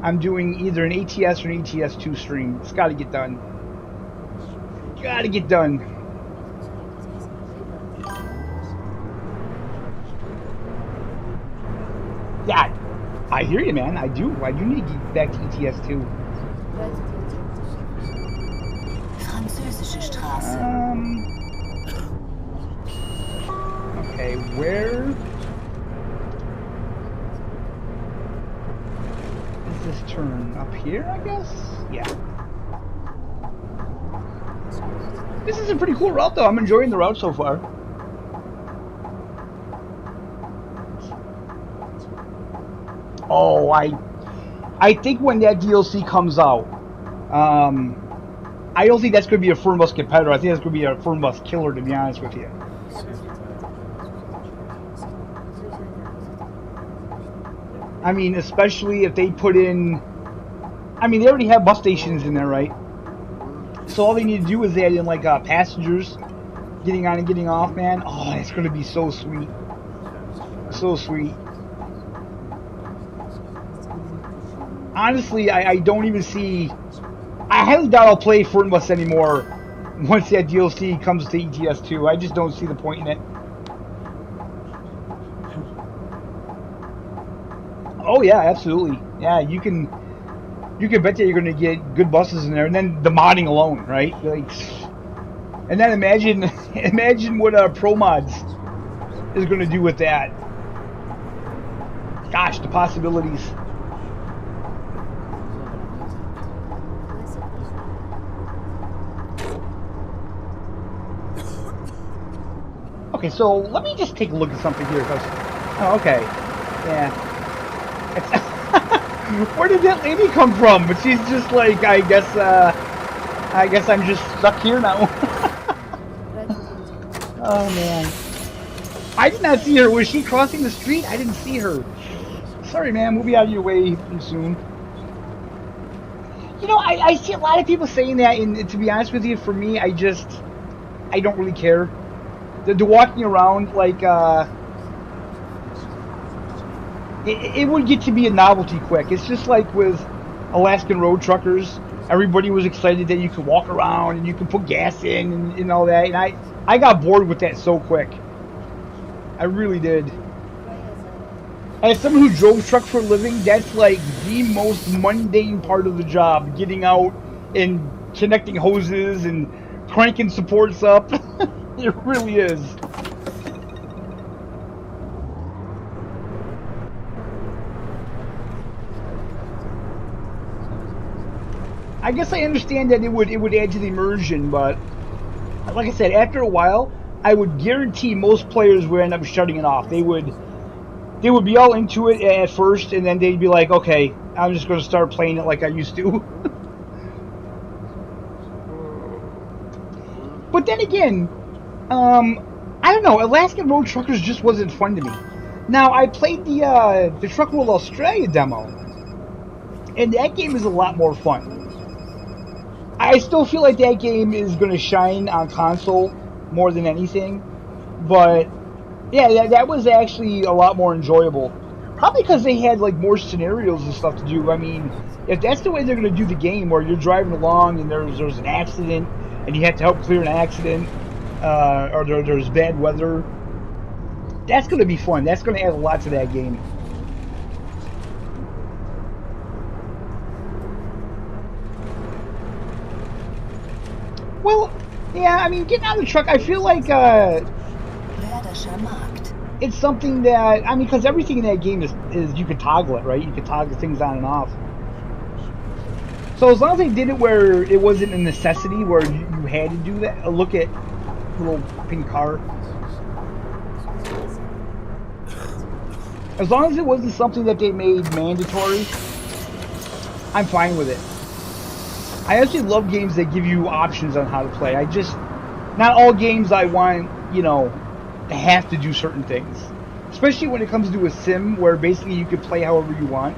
Speaker 1: I'm doing either an ATS or an ATS2 stream. It's gotta get done. Gotta get done. God I hear you, man. I do. I do need to get back to ETS too.
Speaker 4: Französische Straße.
Speaker 1: Okay, where is this turn? Up here, I guess? Yeah. This is a pretty cool route, though. I'm enjoying the route so far. Oh, I think when that DLC comes out, I don't think that's going to be a Fernbus competitor. I think that's going to be a Fernbus killer, to be honest with you. I mean, especially if they put in... I mean, they already have bus stations in there, right? So all they need to do is add in, like, passengers getting on and getting off, man. Oh, it's going to be so sweet. So sweet. Honestly, I don't even see... I highly doubt I'll play Fernbus anymore once that DLC comes to ETS 2. I just don't see the point in it. Oh yeah, absolutely. Yeah, you can bet that you're going to get good buses in there, and then the modding alone, right? Like, and then imagine what Pro Mods is going to do with that. Gosh, the possibilities. Okay, so let me just take a look at something here. Oh, okay. Yeah. Where did that lady come from? But she's just like, I guess I'm just stuck here now. Oh man. I did not see her. Was she crossing the street? I didn't see her. Sorry, man. We'll be out of your way soon. You know, I see a lot of people saying that, and to be honest with you, for me, I don't really care. The walking around, like, it would get to be a novelty quick. It's just like with Alaskan Road Truckers. Everybody was excited that you could walk around and you could put gas in and all that. And I got bored with that so quick. I really did. As someone who drove truck for a living, that's like the most mundane part of the job. Getting out and connecting hoses and cranking supports up. It really is. I guess I understand that it would add to the immersion, but like I said, after a while, I would guarantee most players would end up shutting it off. They would be all into it at first, and then they'd be like, okay, I'm just going to start playing it like I used to. But then again, I don't know, Alaskan Road Truckers just wasn't fun to me. Now, I played the Truck World Australia demo, and that game is a lot more fun. I still feel like that game is going to shine on console more than anything, but yeah, that was actually a lot more enjoyable. Probably because they had like more scenarios and stuff to do. I mean, if that's the way they're going to do the game, where you're driving along and there's an accident and you have to help clear an accident, or there's bad weather, that's going to be fun. That's going to add a lot to that game. Well, yeah, I mean, getting out of the truck, I feel like it's something that, I mean, because everything in that game is you can toggle it, right? You can toggle things on and off. So as long as they did it where it wasn't a necessity, where you had to do that, look at little pink car. As long as it wasn't something that they made mandatory, I'm fine with it. I actually love games that give you options on how to play. Not all games I want, you know, to have to do certain things. Especially when it comes to a sim where basically you can play however you want.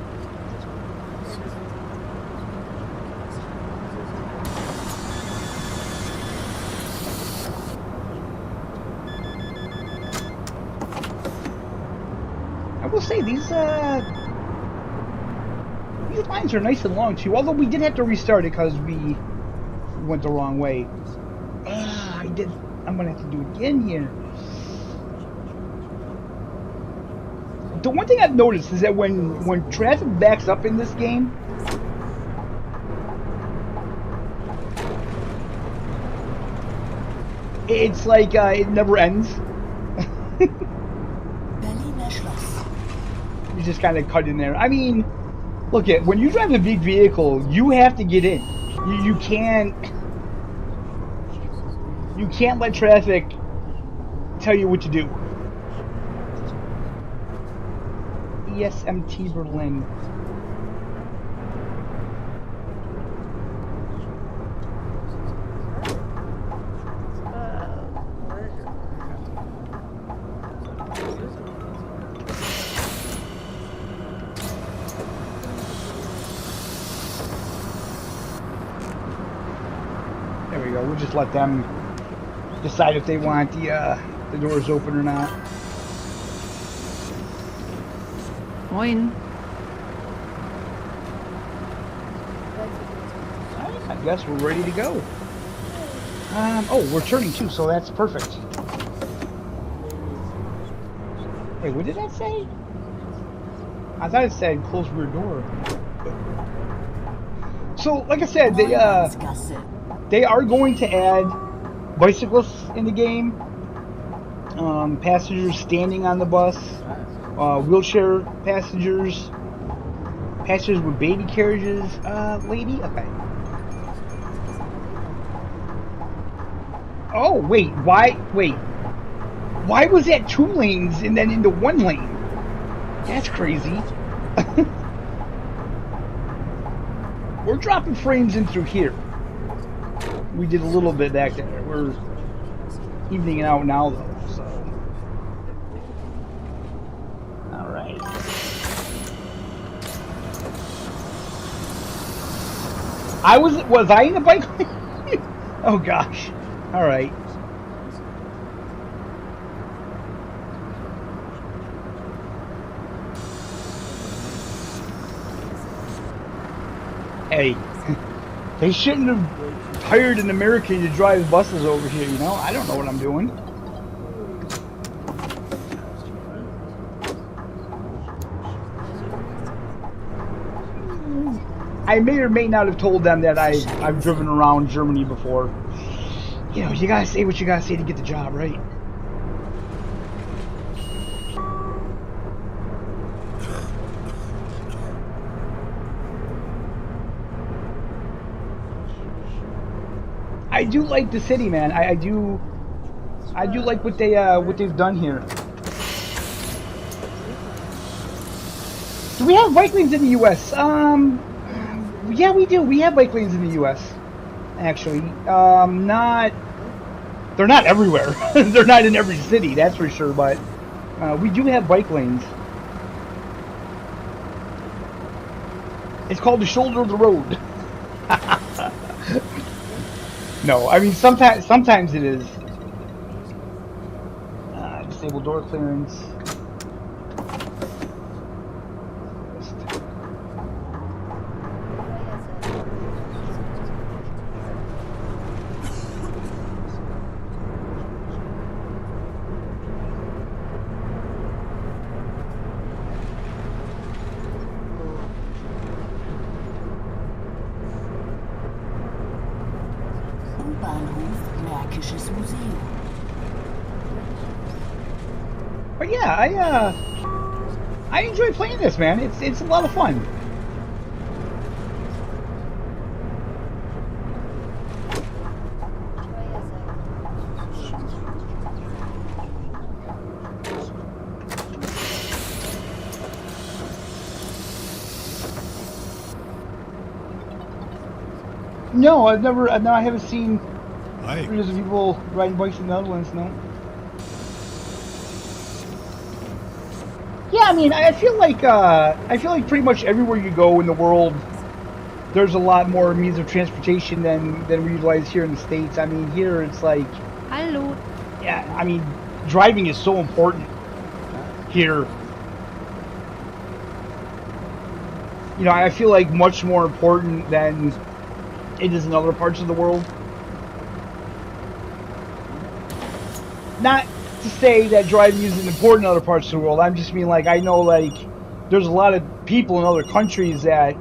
Speaker 1: I will say these lines are nice and long too, although we did have to restart it because we went the wrong way. I'm gonna have to do it again here. the one thing I've noticed is that when traffic backs up in this game, it's like it never ends. You just kind of cut in there. I mean, look at when you drive a big vehicle, you have to get in. You can't let traffic tell you what to do. ESMT Berlin. There we go. We'll just let them decide if they want the doors open or not.
Speaker 3: Moin.
Speaker 1: I guess we're ready to go. Oh, we're turning too, so that's perfect. Wait, what did that say? I thought it said close rear door. So, like I said, they are going to add bicyclists in the game. Passengers standing on the bus. Wheelchair passengers. Passengers with baby carriages. Lady? Okay. Oh, wait. Why was that 2 lanes and then into 1 lane? That's crazy. We're dropping frames in through here. We did a little bit back there. We're evening it out now, though, so. Alright. Was I in the bike lane? Oh, gosh. Alright. Hey, they shouldn't have hired an American to drive buses over here, you know? I don't know what I'm doing. I may or may not have told them that I've driven around Germany before. You know, you gotta say what you gotta say to get the job, right? I do like the city, man. I do like what they've done here. Do we have bike lanes in the U.S.? Yeah, we do. We have bike lanes in the U.S. Actually, they're not everywhere. They're not in every city, that's for sure. But we do have bike lanes. It's called the shoulder of the road. No, I mean sometimes it is. Disable door clearance. But yeah, I enjoy playing this, man. It's a lot of fun. No, I haven't seen videos of people riding bikes in the Netherlands, no. Yeah, I mean, I feel like pretty much everywhere you go in the world, there's a lot more means of transportation than we utilize here in the States. I mean, here it's like,
Speaker 3: Hello.
Speaker 1: Yeah, I mean, driving is so important here. You know, I feel like much more important than it is in other parts of the world. to say that driving isn't important in other parts of the world. I'm just mean like I know like there's a lot of people in other countries that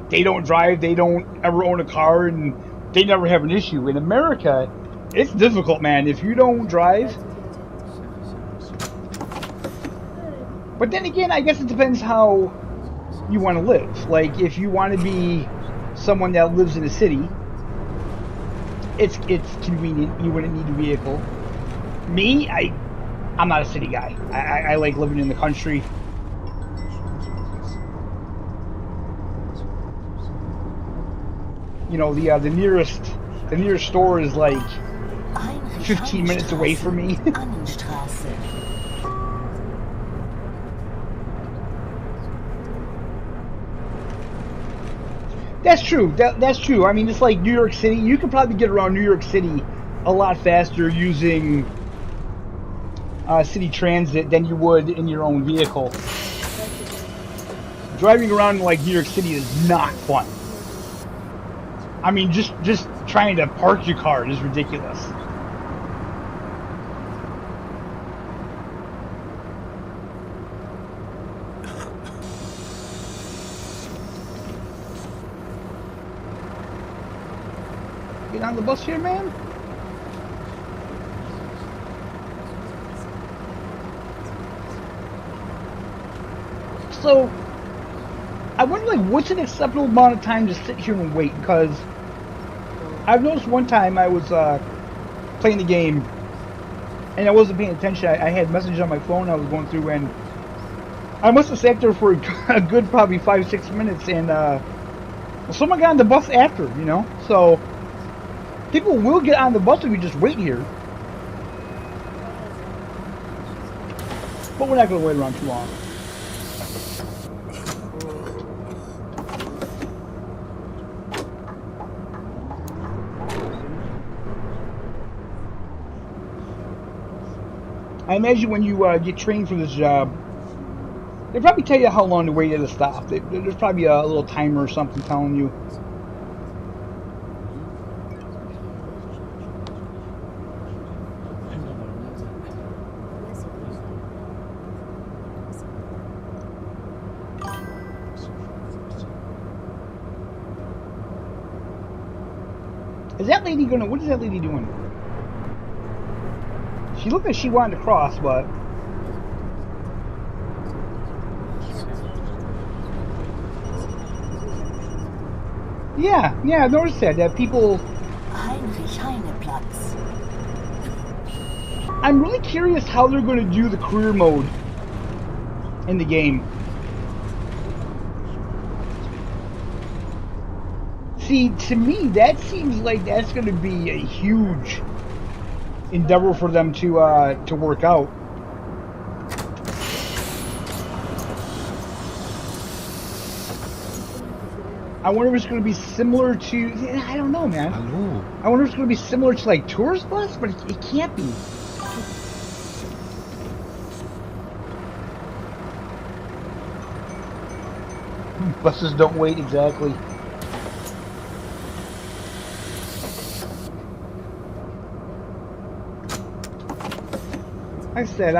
Speaker 1: they don't drive, they don't ever own a car, and they never have an issue. In America, it's difficult, man. If you don't drive. But then again, I guess it depends how you want to live. Like, if you want to be someone that lives in a city, it's convenient. You wouldn't need a vehicle. Me, I'm not a city guy. I like living in the country. You know, the nearest store is like 15 minutes away from me. That's true. That's true. I mean, it's like New York City. You could probably get around New York City a lot faster using city transit than you would in your own vehicle. Driving around like New York City is not fun. I mean, just trying to park your car is ridiculous. Get on the bus here, man. So, I wonder, like, what's an acceptable amount of time to sit here and wait? Because I've noticed one time I was playing the game and I wasn't paying attention. I had messages on my phone I was going through, and I must have sat there for a good probably 5-6 minutes, and someone got on the bus after, you know? So, people will get on the bus if you just wait here. But we're not going to wait around too long. I imagine when you get trained for this job, they probably tell you how long to wait at a stop. There's probably a little timer or something telling you. Is that lady gonna, what is that lady doing? She looked like she wanted to cross, but... Yeah, I've noticed that people... I'm really curious how they're going to do the career mode in the game. See, to me, that seems like that's going to be a huge endeavor for them to work out. I wonder if it's going to be similar to... I don't know, man.
Speaker 2: Hello.
Speaker 1: I wonder if it's going to be similar to, like, Tourist Bus, but it can't be. Buses don't wait, exactly. Like I said,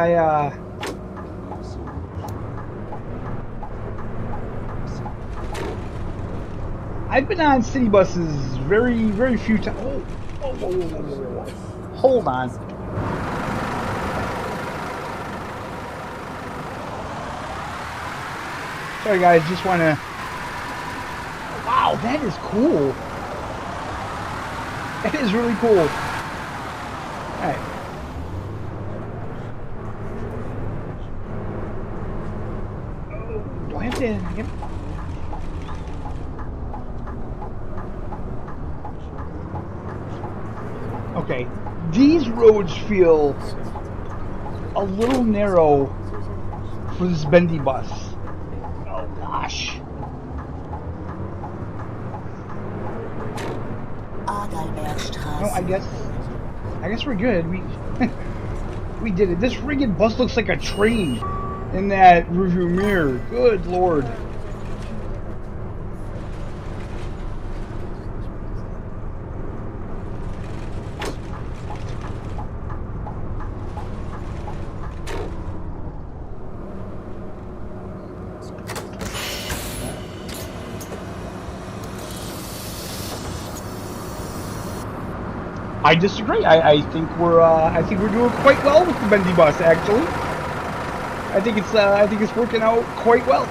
Speaker 1: I've been on city buses very, very few times. Whoa. Hold on. Sorry guys, just want to... Wow, that is cool. That is really cool. Alright. Do I have to... Yep. Okay, these roads feel a little narrow for this bendy bus. Oh gosh. No, I guess we're good. We did it. This friggin' bus looks like a train in that rearview mirror. Good lord. I disagree. I think we're doing quite well with the bendy bus. Actually, I think it's working out quite well.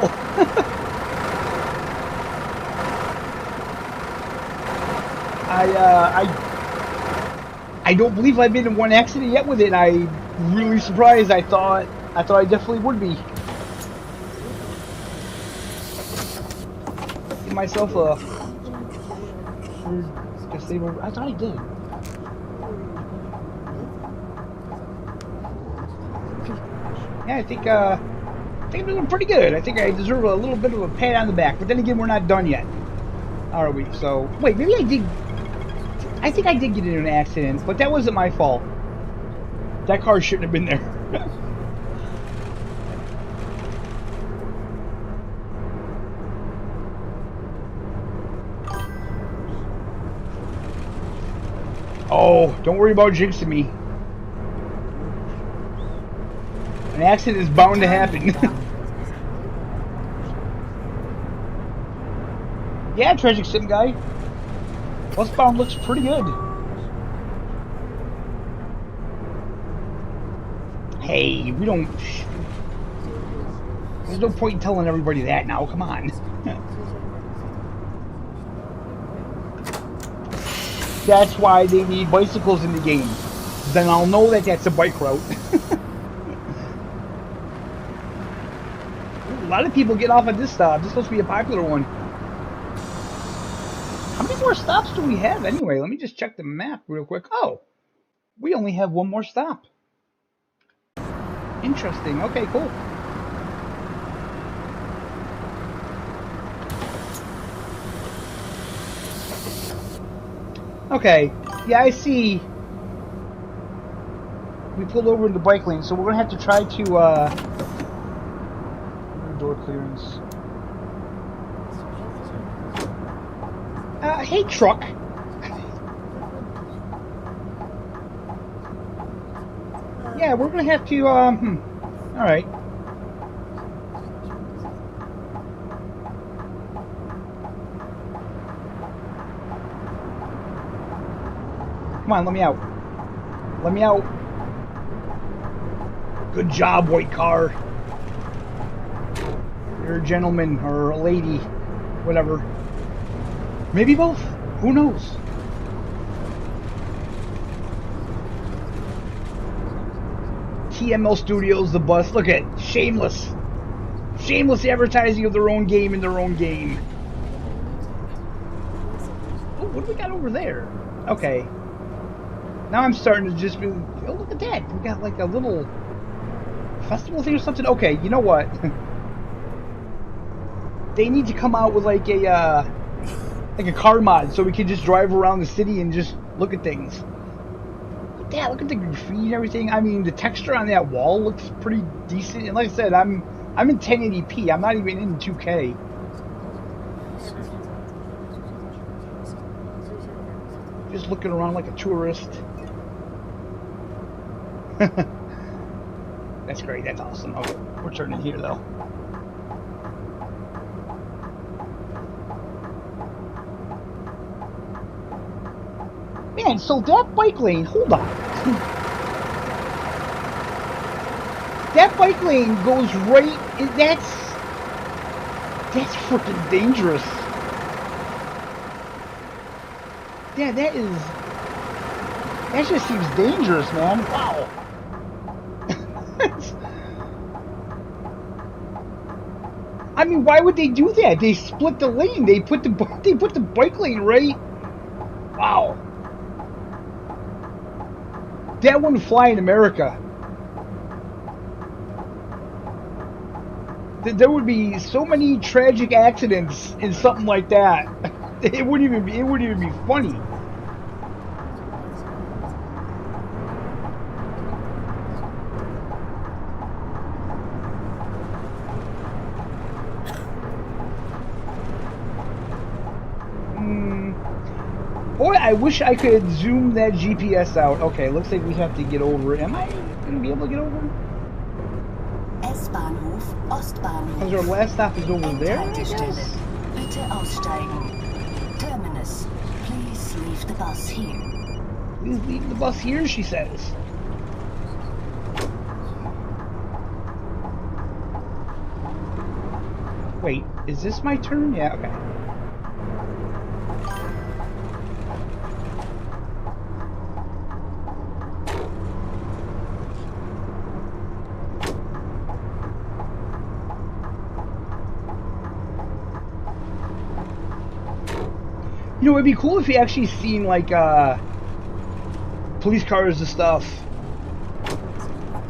Speaker 1: I don't believe I've been in one accident yet with it. I'm really surprised. I thought I definitely would be. Give myself a disable. I thought I did. Yeah, I think I'm doing pretty good. I think I deserve a little bit of a pat on the back. But then again, we're not done yet, are we? So wait, maybe I did. I think I did get into an accident, but that wasn't my fault. That car shouldn't have been there. Oh, don't worry about jinxing me. An accident is bound to happen. Yeah, Tragic Sim guy. Westbound looks pretty good. Hey, we don't... There's no point in telling everybody that now, come on. That's why they need bicycles in the game. Then I'll know that that's a bike route. A lot of people get off at this stop. This is supposed to be a popular one. How many more stops do we have anyway? Let me just check the map real quick. Oh, we only have one more stop. Interesting. Okay, cool. Okay, yeah, I see. We pulled over in the bike lane, so we're gonna have to try to, door clearance. Hey, truck. Yeah, we're gonna have to, alright. Come on, let me out. Let me out. Good job, white car. You're a gentleman or a lady, whatever. Maybe both. Who knows? TML Studios, the bus. Look at it. Shameless. Shameless advertising of their own game in their own game. Oh, what do we got over there? Okay. Now I'm starting to just be... Oh, look at that. We got like a little festival thing or something. Okay, you know what? They need to come out with like a car mod so we can just drive around the city and just look at things. Look at that. Look at the graffiti and everything. I mean, the texture on that wall looks pretty decent. And like I said, I'm in 1080p. I'm not even in 2K. Just looking around like a tourist. That's great. That's awesome. Okay, we're turning here though. Man, so that bike lane, hold on. That bike lane goes right, that's freaking dangerous. Yeah, that just seems dangerous, man. Wow. I mean, why would they do that? They split the lane. They put the bike lane right. Wow. That wouldn't fly in America. There would be so many tragic accidents in something like that. It wouldn't even be funny. Boy, I wish I could zoom that GPS out. Okay, looks like we have to get over it. Am I going to be able to get over it?
Speaker 4: S-Bahnhof, Ostbahnhof.
Speaker 1: Because our last stop is over there, I guess?
Speaker 4: Bitte aussteigen. Terminus. Please leave the bus here.
Speaker 1: Please leave the bus here, she says. Wait, is this my turn? Yeah, okay. You know, it'd be cool if you actually seen, like, police cars and stuff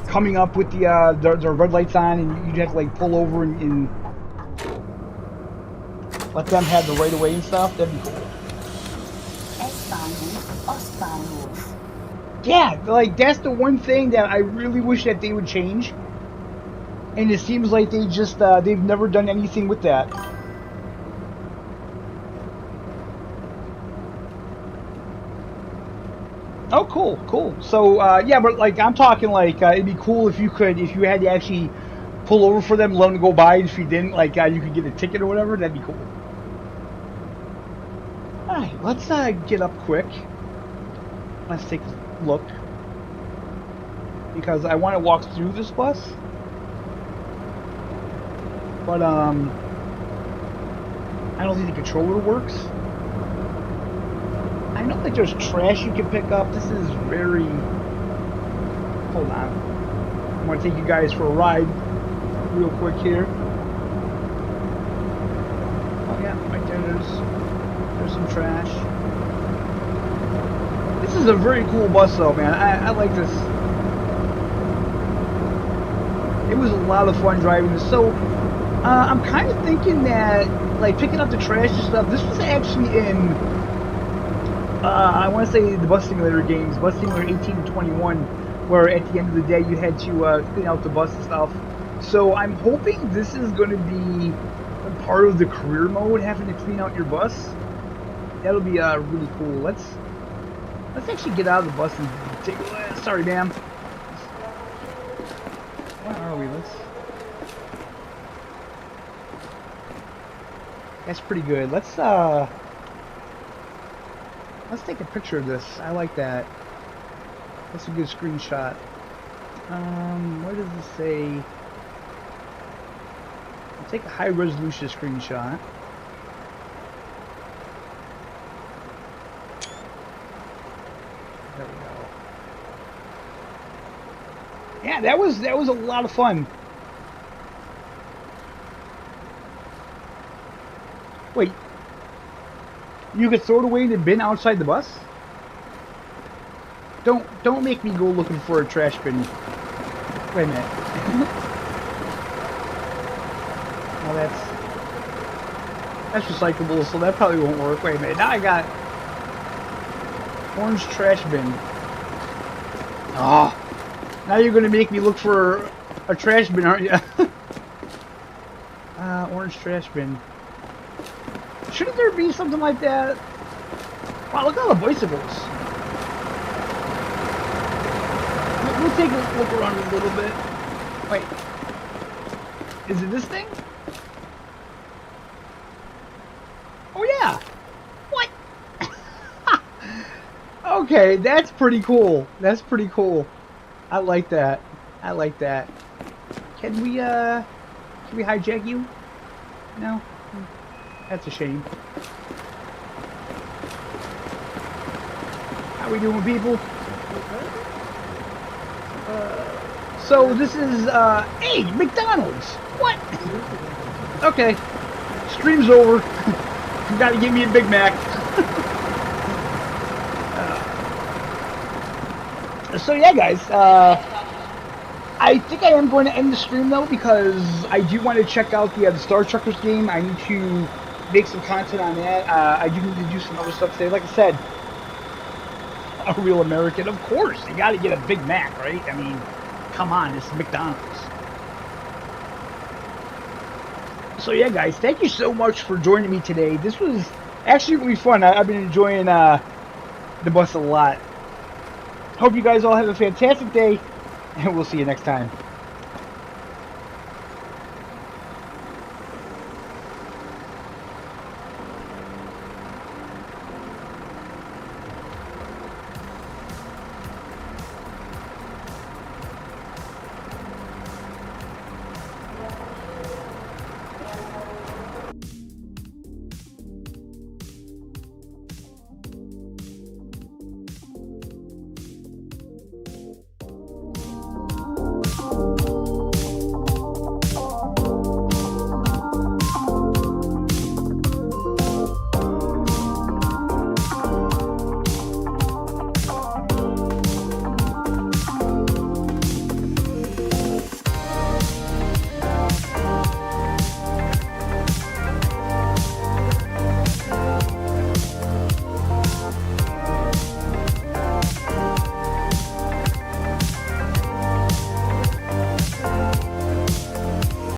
Speaker 1: coming up with the red lights on, and you'd have to, like, pull over and let them have the right of way and stuff. That'd be cool.
Speaker 4: S-Bahnhof, Ostbahnhof.
Speaker 1: Yeah, like, that's the one thing that I really wish that they would change. And it seems like they just, they've never done anything with that. Oh, cool, cool. So, yeah, but, like, I'm talking, like, it'd be cool if you had to actually pull over for them, let them go by, and if you didn't, like, you could get a ticket or whatever. That'd be cool. Alright, let's, get up quick. Let's take a look. Because I want to walk through this bus. But, I don't think the controller works. I know that there's trash you can pick up. This is very... Hold on. I'm going to take you guys for a ride real quick here. Oh yeah, right there, there's some trash. This is a very cool bus though, man. I like this. It was a lot of fun driving this. So, I'm kind of thinking that, like, picking up the trash and stuff, this was actually in... I want to say the bus simulator games, Bus Simulator 18 and 21, where at the end of the day you had to clean out the bus and stuff. So I'm hoping this is going to be a part of the career mode, having to clean out your bus. That'll be really cool. Let's actually get out of the bus and take a look. Sorry, ma'am. Where are we? That's pretty good. Let's take a picture of this. I like that. That's a good screenshot. What does it say? I'll take a high resolution screenshot. There we go. Yeah, that was a lot of fun. Wait. You could throw it away in the bin outside the bus? Don't make me go looking for a trash bin. Wait a minute. Well, that's recyclable, so that probably won't work. Wait a minute. Now I got orange trash bin. Oh, now you're gonna make me look for a trash bin, aren't you? Orange trash bin. Shouldn't there be something like that? Wow, look at all the bicycles. We'll take a look around a little bit. Wait. Is it this thing? Oh, yeah. What? Okay, that's pretty cool. That's pretty cool. I like that. I like that. Can we hijack you? No? That's a shame. How we doing, people? So this is, hey, McDonald's! What? Okay. Stream's over. You gotta give me a Big Mac. So yeah, guys, I think I am going to end the stream though, because I do want to check out the Star Truckers game. I need to make some content on that. I do need to do some other stuff today. Like I said, a real American, of course, you got to get a Big Mac, right? I mean, come on, it's McDonald's. So yeah, guys, thank you so much for joining me today. This was actually really fun. I've been enjoying the bus a lot. Hope you guys all have a fantastic day, and we'll see you next time.